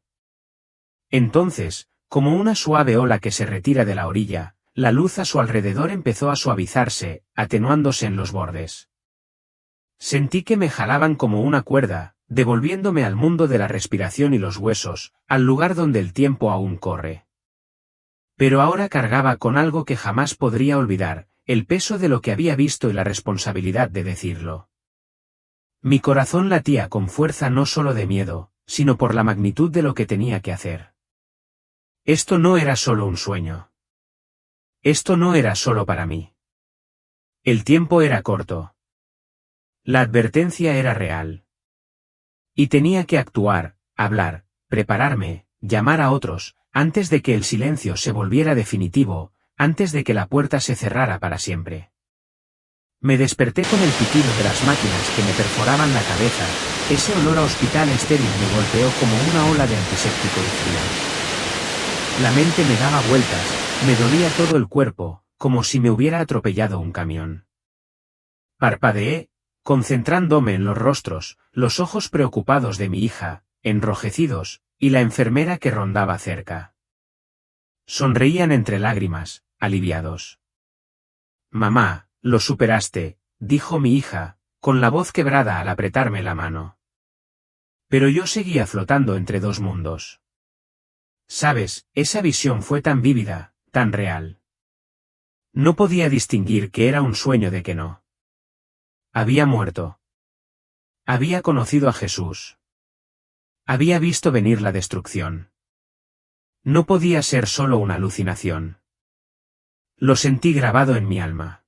Entonces, como una suave ola que se retira de la orilla, la luz a su alrededor empezó a suavizarse, atenuándose en los bordes. Sentí que me jalaban como una cuerda, devolviéndome al mundo de la respiración y los huesos, al lugar donde el tiempo aún corre. Pero ahora cargaba con algo que jamás podría olvidar, el peso de lo que había visto y la responsabilidad de decirlo. Mi corazón latía con fuerza no solo de miedo, sino por la magnitud de lo que tenía que hacer. Esto no era solo un sueño. Esto no era solo para mí. El tiempo era corto. La advertencia era real. Y tenía que actuar, hablar, prepararme, llamar a otros, antes de que el silencio se volviera definitivo, antes de que la puerta se cerrara para siempre. Me desperté con el pitido de las máquinas que me perforaban la cabeza, ese olor a hospital estéril me golpeó como una ola de antiséptico y frío. La mente me daba vueltas, me dolía todo el cuerpo, como si me hubiera atropellado un camión. Parpadeé, concentrándome en los rostros, los ojos preocupados de mi hija, enrojecidos, y la enfermera que rondaba cerca. Sonreían entre lágrimas, aliviados. Mamá, lo superaste, dijo mi hija, con la voz quebrada al apretarme la mano. Pero yo seguía flotando entre dos mundos. Sabes, esa visión fue tan vívida, tan real. No podía distinguir que era un sueño de que no. Había muerto. Había conocido a Jesús. Había visto venir la destrucción. No podía ser solo una alucinación. Lo sentí grabado en mi alma.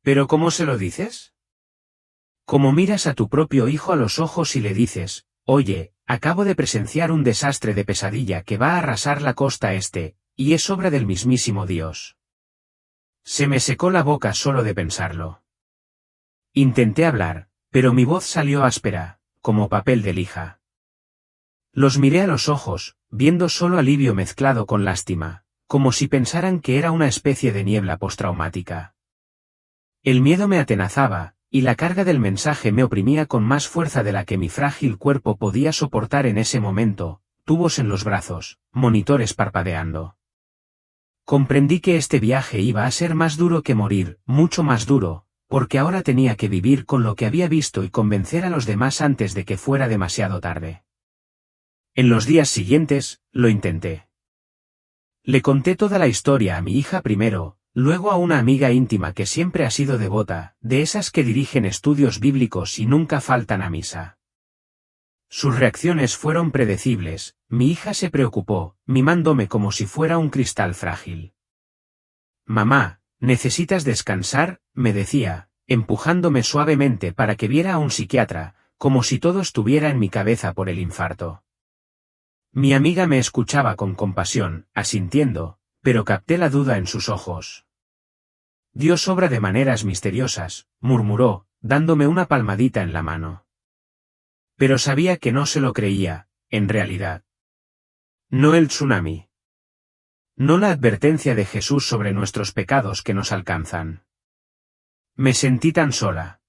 ¿Pero cómo se lo dices? Como miras a tu propio hijo a los ojos y le dices, oye, acabo de presenciar un desastre de pesadilla que va a arrasar la costa este, y es obra del mismísimo Dios. Se me secó la boca solo de pensarlo. Intenté hablar, pero mi voz salió áspera, como papel de lija. Los miré a los ojos, viendo solo alivio mezclado con lástima, como si pensaran que era una especie de niebla postraumática. El miedo me atenazaba, y la carga del mensaje me oprimía con más fuerza de la que mi frágil cuerpo podía soportar en ese momento, tubos en los brazos, monitores parpadeando. Comprendí que este viaje iba a ser más duro que morir, mucho más duro, porque ahora tenía que vivir con lo que había visto y convencer a los demás antes de que fuera demasiado tarde. En los días siguientes, lo intenté. Le conté toda la historia a mi hija primero, luego a una amiga íntima que siempre ha sido devota, de esas que dirigen estudios bíblicos y nunca faltan a misa. Sus reacciones fueron predecibles, mi hija se preocupó, mimándome como si fuera un cristal frágil. Mamá, necesitas descansar, me decía, empujándome suavemente para que viera a un psiquiatra, como si todo estuviera en mi cabeza por el infarto. Mi amiga me escuchaba con compasión, asintiendo, pero capté la duda en sus ojos. Dios obra de maneras misteriosas, murmuró, dándome una palmadita en la mano. Pero sabía que no se lo creía, en realidad. No el tsunami. No la advertencia de Jesús sobre nuestros pecados que nos alcanzan. Me sentí tan sola.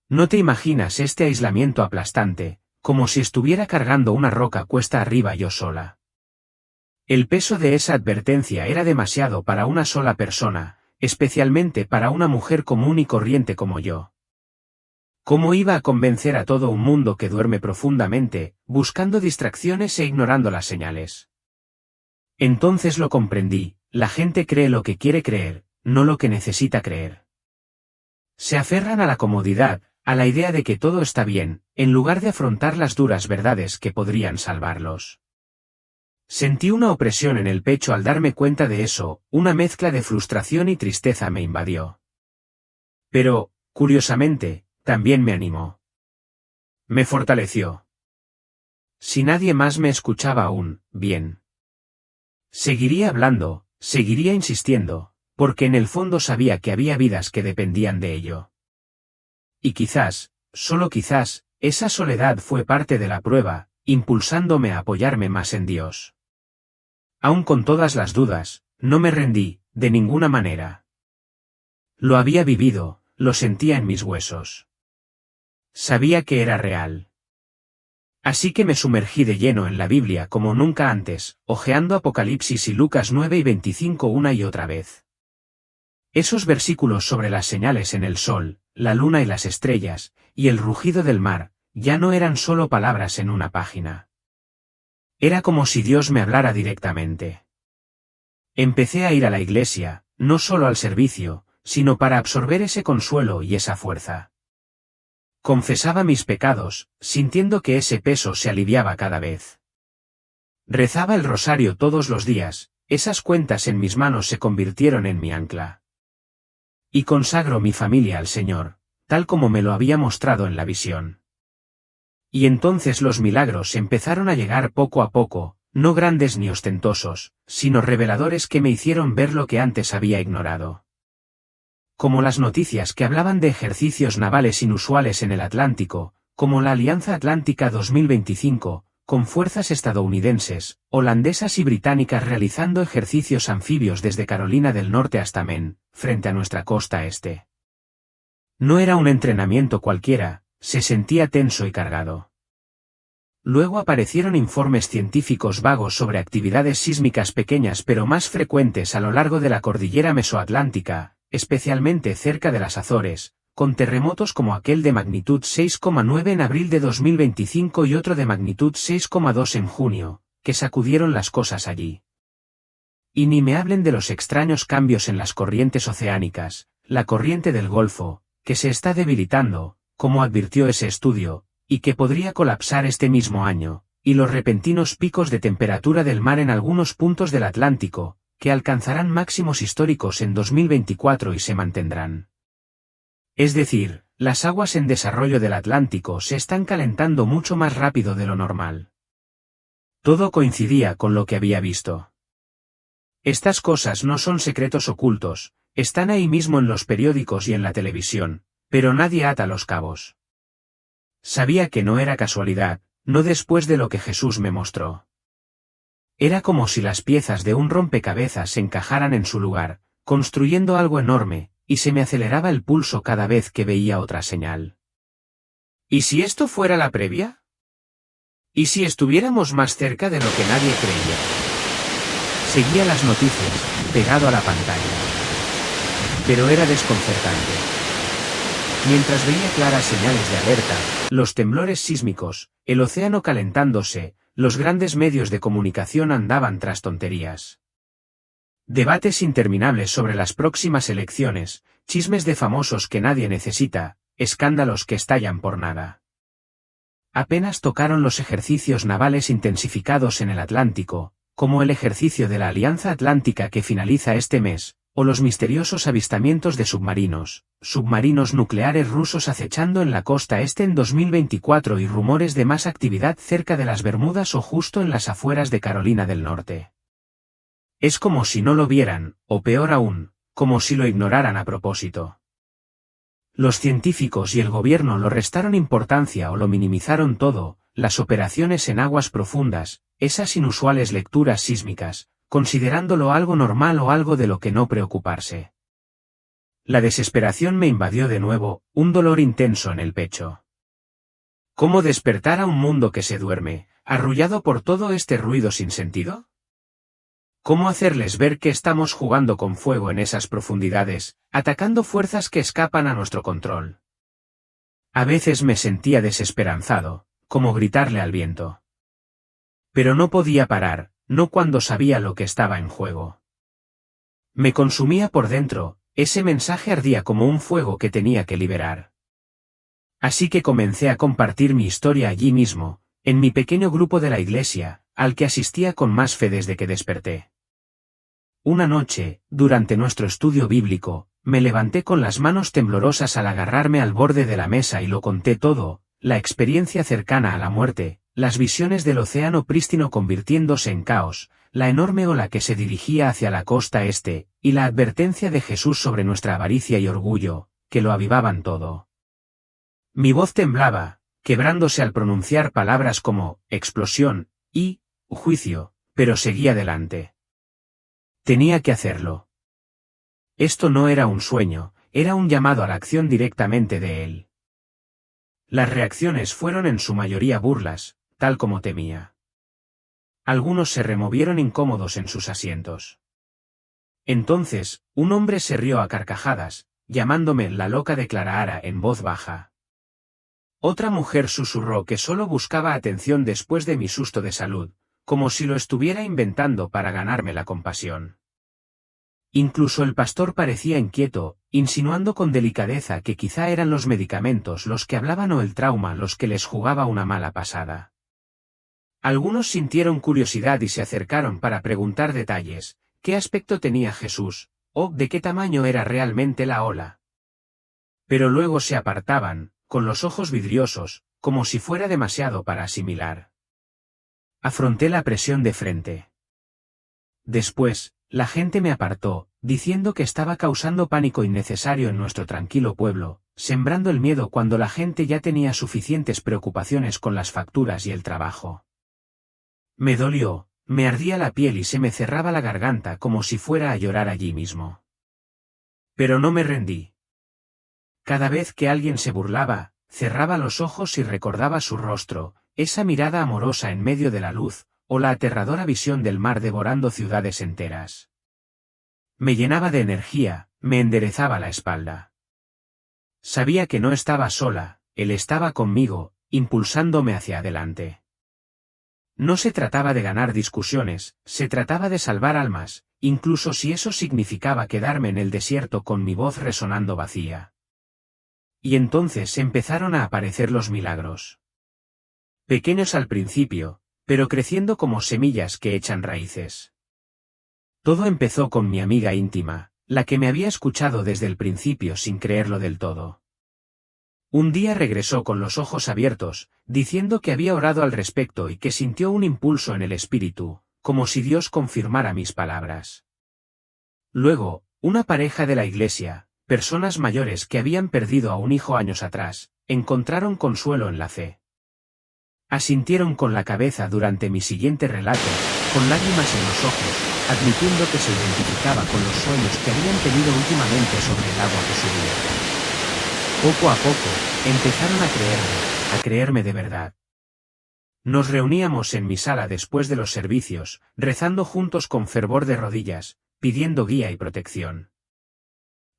No te imaginas este aislamiento aplastante, como si estuviera cargando una roca cuesta arriba yo sola. El peso de esa advertencia era demasiado para una sola persona, especialmente para una mujer común y corriente como yo. ¿Cómo iba a convencer a todo un mundo que duerme profundamente, buscando distracciones e ignorando las señales? Entonces lo comprendí, la gente cree lo que quiere creer, no lo que necesita creer. Se aferran a la comodidad, a la idea de que todo está bien, en lugar de afrontar las duras verdades que podrían salvarlos. Sentí una opresión en el pecho al darme cuenta de eso, una mezcla de frustración y tristeza me invadió. Pero, curiosamente, también me animó. Me fortaleció. Si nadie más me escuchaba aún, bien. Seguiría hablando, seguiría insistiendo, porque en el fondo sabía que había vidas que dependían de ello. Y quizás, solo quizás, esa soledad fue parte de la prueba, impulsándome a apoyarme más en Dios. Aun con todas las dudas, no me rendí, de ninguna manera. Lo había vivido, lo sentía en mis huesos. Sabía que era real. Así que me sumergí de lleno en la Biblia como nunca antes, hojeando Apocalipsis y Lucas 9 y 25 una y otra vez. Esos versículos sobre las señales en el sol, la luna y las estrellas, y el rugido del mar, ya no eran solo palabras en una página. Era como si Dios me hablara directamente. Empecé a ir a la iglesia, no solo al servicio, sino para absorber ese consuelo y esa fuerza. Confesaba mis pecados, sintiendo que ese peso se aliviaba cada vez. Rezaba el rosario todos los días, esas cuentas en mis manos se convirtieron en mi ancla. Y consagro mi familia al Señor, tal como me lo había mostrado en la visión. Y entonces los milagros empezaron a llegar poco a poco, no grandes ni ostentosos, sino reveladores que me hicieron ver lo que antes había ignorado. Como las noticias que hablaban de ejercicios navales inusuales en el Atlántico, como la Alianza Atlántica 2025, con fuerzas estadounidenses, holandesas y británicas realizando ejercicios anfibios desde Carolina del Norte hasta Maine, frente a nuestra costa este. No era un entrenamiento cualquiera, se sentía tenso y cargado. Luego aparecieron informes científicos vagos sobre actividades sísmicas pequeñas pero más frecuentes a lo largo de la cordillera mesoatlántica, especialmente cerca de las Azores, con terremotos como aquel de magnitud 6,9 en abril de 2025 y otro de magnitud 6,2 en junio, que sacudieron las cosas allí. Y ni me hablen de los extraños cambios en las corrientes oceánicas, la corriente del Golfo, que se está debilitando, como advirtió ese estudio, y que podría colapsar este mismo año, y los repentinos picos de temperatura del mar en algunos puntos del Atlántico, que alcanzarán máximos históricos en 2024 y se mantendrán. Es decir, las aguas en desarrollo del Atlántico se están calentando mucho más rápido de lo normal. Todo coincidía con lo que había visto. Estas cosas no son secretos ocultos, están ahí mismo en los periódicos y en la televisión, pero nadie ata los cabos. Sabía que no era casualidad, no después de lo que Jesús me mostró. Era como si las piezas de un rompecabezas se encajaran en su lugar, construyendo algo enorme, y se me aceleraba el pulso cada vez que veía otra señal. ¿Y si esto fuera la previa? ¿Y si estuviéramos más cerca de lo que nadie creía? Seguía las noticias, pegado a la pantalla. Pero era desconcertante. Mientras veía claras señales de alerta, los temblores sísmicos, el océano calentándose, los grandes medios de comunicación andaban tras tonterías. Debates interminables sobre las próximas elecciones, chismes de famosos que nadie necesita, escándalos que estallan por nada. Apenas tocaron los ejercicios navales intensificados en el Atlántico, como el ejercicio de la Alianza Atlántica que finaliza este mes, o los misteriosos avistamientos de submarinos nucleares rusos acechando en la costa este en 2024 y rumores de más actividad cerca de las Bermudas o justo en las afueras de Carolina del Norte. Es como si no lo vieran, o peor aún, como si lo ignoraran a propósito. Los científicos y el gobierno lo restaron importancia o lo minimizaron todo, las operaciones en aguas profundas, esas inusuales lecturas sísmicas, considerándolo algo normal o algo de lo que no preocuparse. La desesperación me invadió de nuevo, un dolor intenso en el pecho. ¿Cómo despertar a un mundo que se duerme, arrullado por todo este ruido sin sentido? ¿Cómo hacerles ver que estamos jugando con fuego en esas profundidades, atacando fuerzas que escapan a nuestro control? A veces me sentía desesperanzado, como gritarle al viento. Pero no podía parar, no cuando sabía lo que estaba en juego. Me consumía por dentro, ese mensaje ardía como un fuego que tenía que liberar. Así que comencé a compartir mi historia allí mismo, en mi pequeño grupo de la iglesia, al que asistía con más fe desde que desperté. Una noche, durante nuestro estudio bíblico, me levanté con las manos temblorosas al agarrarme al borde de la mesa y lo conté todo, la experiencia cercana a la muerte, las visiones del océano prístino convirtiéndose en caos, la enorme ola que se dirigía hacia la costa este, y la advertencia de Jesús sobre nuestra avaricia y orgullo, que lo avivaban todo. Mi voz temblaba, quebrándose al pronunciar palabras como explosión y juicio, pero seguía adelante. Tenía que hacerlo. Esto no era un sueño, era un llamado a la acción directamente de él. Las reacciones fueron en su mayoría burlas, tal como temía. Algunos se removieron incómodos en sus asientos. Entonces, un hombre se rió a carcajadas, llamándome la loca de Clara en voz baja. Otra mujer susurró que solo buscaba atención después de mi susto de salud, como si lo estuviera inventando para ganarme la compasión. Incluso el pastor parecía inquieto, insinuando con delicadeza que quizá eran los medicamentos los que hablaban o el trauma los que les jugaba una mala pasada. Algunos sintieron curiosidad y se acercaron para preguntar detalles, qué aspecto tenía Jesús, o de qué tamaño era realmente la ola. Pero luego se apartaban, con los ojos vidriosos, como si fuera demasiado para asimilar. Afronté la presión de frente. Después, la gente me apartó, diciendo que estaba causando pánico innecesario en nuestro tranquilo pueblo, sembrando el miedo cuando la gente ya tenía suficientes preocupaciones con las facturas y el trabajo. Me dolió, me ardía la piel y se me cerraba la garganta como si fuera a llorar allí mismo. Pero no me rendí. Cada vez que alguien se burlaba, cerraba los ojos y recordaba su rostro, esa mirada amorosa en medio de la luz, o la aterradora visión del mar devorando ciudades enteras. Me llenaba de energía, me enderezaba la espalda. Sabía que no estaba sola, él estaba conmigo, impulsándome hacia adelante. No se trataba de ganar discusiones, se trataba de salvar almas, incluso si eso significaba quedarme en el desierto con mi voz resonando vacía. Y entonces empezaron a aparecer los milagros. Pequeños al principio, pero creciendo como semillas que echan raíces. Todo empezó con mi amiga íntima, la que me había escuchado desde el principio sin creerlo del todo. Un día regresó con los ojos abiertos, diciendo que había orado al respecto y que sintió un impulso en el espíritu, como si Dios confirmara mis palabras. Luego, una pareja de la iglesia, personas mayores que habían perdido a un hijo años atrás, encontraron consuelo en la fe. Asintieron con la cabeza durante mi siguiente relato, con lágrimas en los ojos, admitiendo que se identificaba con los sueños que habían tenido últimamente sobre el agua que subía. Poco a poco, empezaron a creerme de verdad. Nos reuníamos en mi sala después de los servicios, rezando juntos con fervor de rodillas, pidiendo guía y protección.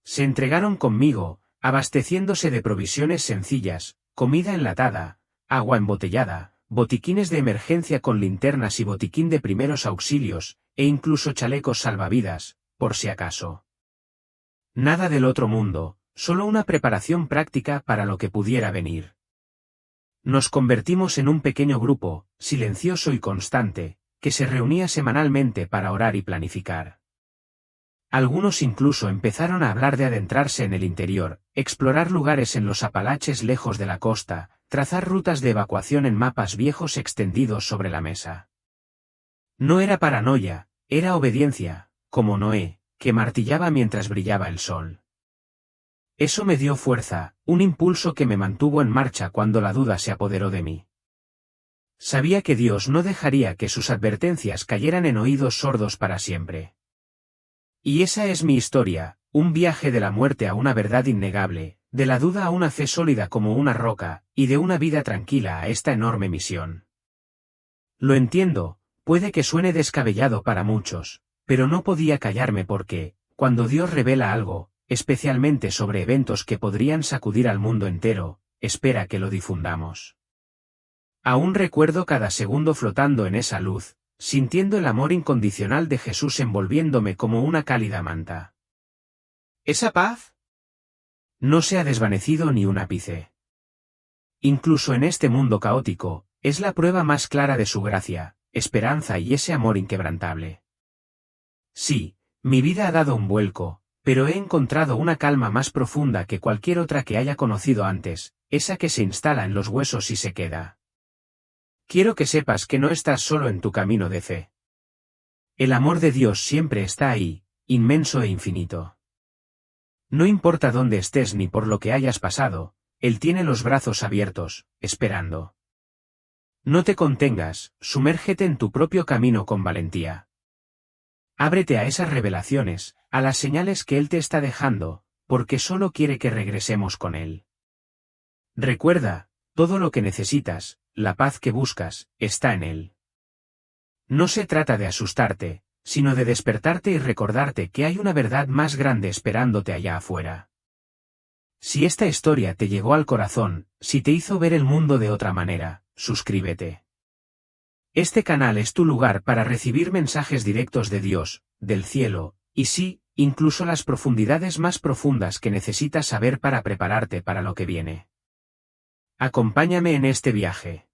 Se entregaron conmigo, abasteciéndose de provisiones sencillas, comida enlatada, agua embotellada, botiquines de emergencia con linternas y botiquín de primeros auxilios, e incluso chalecos salvavidas, por si acaso. Nada del otro mundo, solo una preparación práctica para lo que pudiera venir. Nos convertimos en un pequeño grupo, silencioso y constante, que se reunía semanalmente para orar y planificar. Algunos incluso empezaron a hablar de adentrarse en el interior, explorar lugares en los Apalaches lejos de la costa, trazar rutas de evacuación en mapas viejos extendidos sobre la mesa. No era paranoia, era obediencia, como Noé, que martillaba mientras brillaba el sol. Eso me dio fuerza, un impulso que me mantuvo en marcha cuando la duda se apoderó de mí. Sabía que Dios no dejaría que sus advertencias cayeran en oídos sordos para siempre. Y esa es mi historia, un viaje de la muerte a una verdad innegable, de la duda a una fe sólida como una roca, y de una vida tranquila a esta enorme misión. Lo entiendo, puede que suene descabellado para muchos, pero no podía callarme porque, cuando Dios revela algo, especialmente sobre eventos que podrían sacudir al mundo entero, espera que lo difundamos. Aún recuerdo cada segundo flotando en esa luz, sintiendo el amor incondicional de Jesús envolviéndome como una cálida manta. ¿Esa paz? No se ha desvanecido ni un ápice. Incluso en este mundo caótico, es la prueba más clara de su gracia, esperanza y ese amor inquebrantable. Sí, mi vida ha dado un vuelco, pero he encontrado una calma más profunda que cualquier otra que haya conocido antes, esa que se instala en los huesos y se queda. Quiero que sepas que no estás solo en tu camino de fe. El amor de Dios siempre está ahí, inmenso e infinito. No importa dónde estés ni por lo que hayas pasado, Él tiene los brazos abiertos, esperando. No te contengas, sumérgete en tu propio camino con valentía. Ábrete a esas revelaciones, a las señales que Él te está dejando, porque solo quiere que regresemos con Él. Recuerda, todo lo que necesitas, la paz que buscas, está en Él. No se trata de asustarte, sino de despertarte y recordarte que hay una verdad más grande esperándote allá afuera. Si esta historia te llegó al corazón, si te hizo ver el mundo de otra manera, suscríbete. Este canal es tu lugar para recibir mensajes directos de Dios, del cielo, y sí, incluso las profundidades más profundas que necesitas saber para prepararte para lo que viene. Acompáñame en este viaje.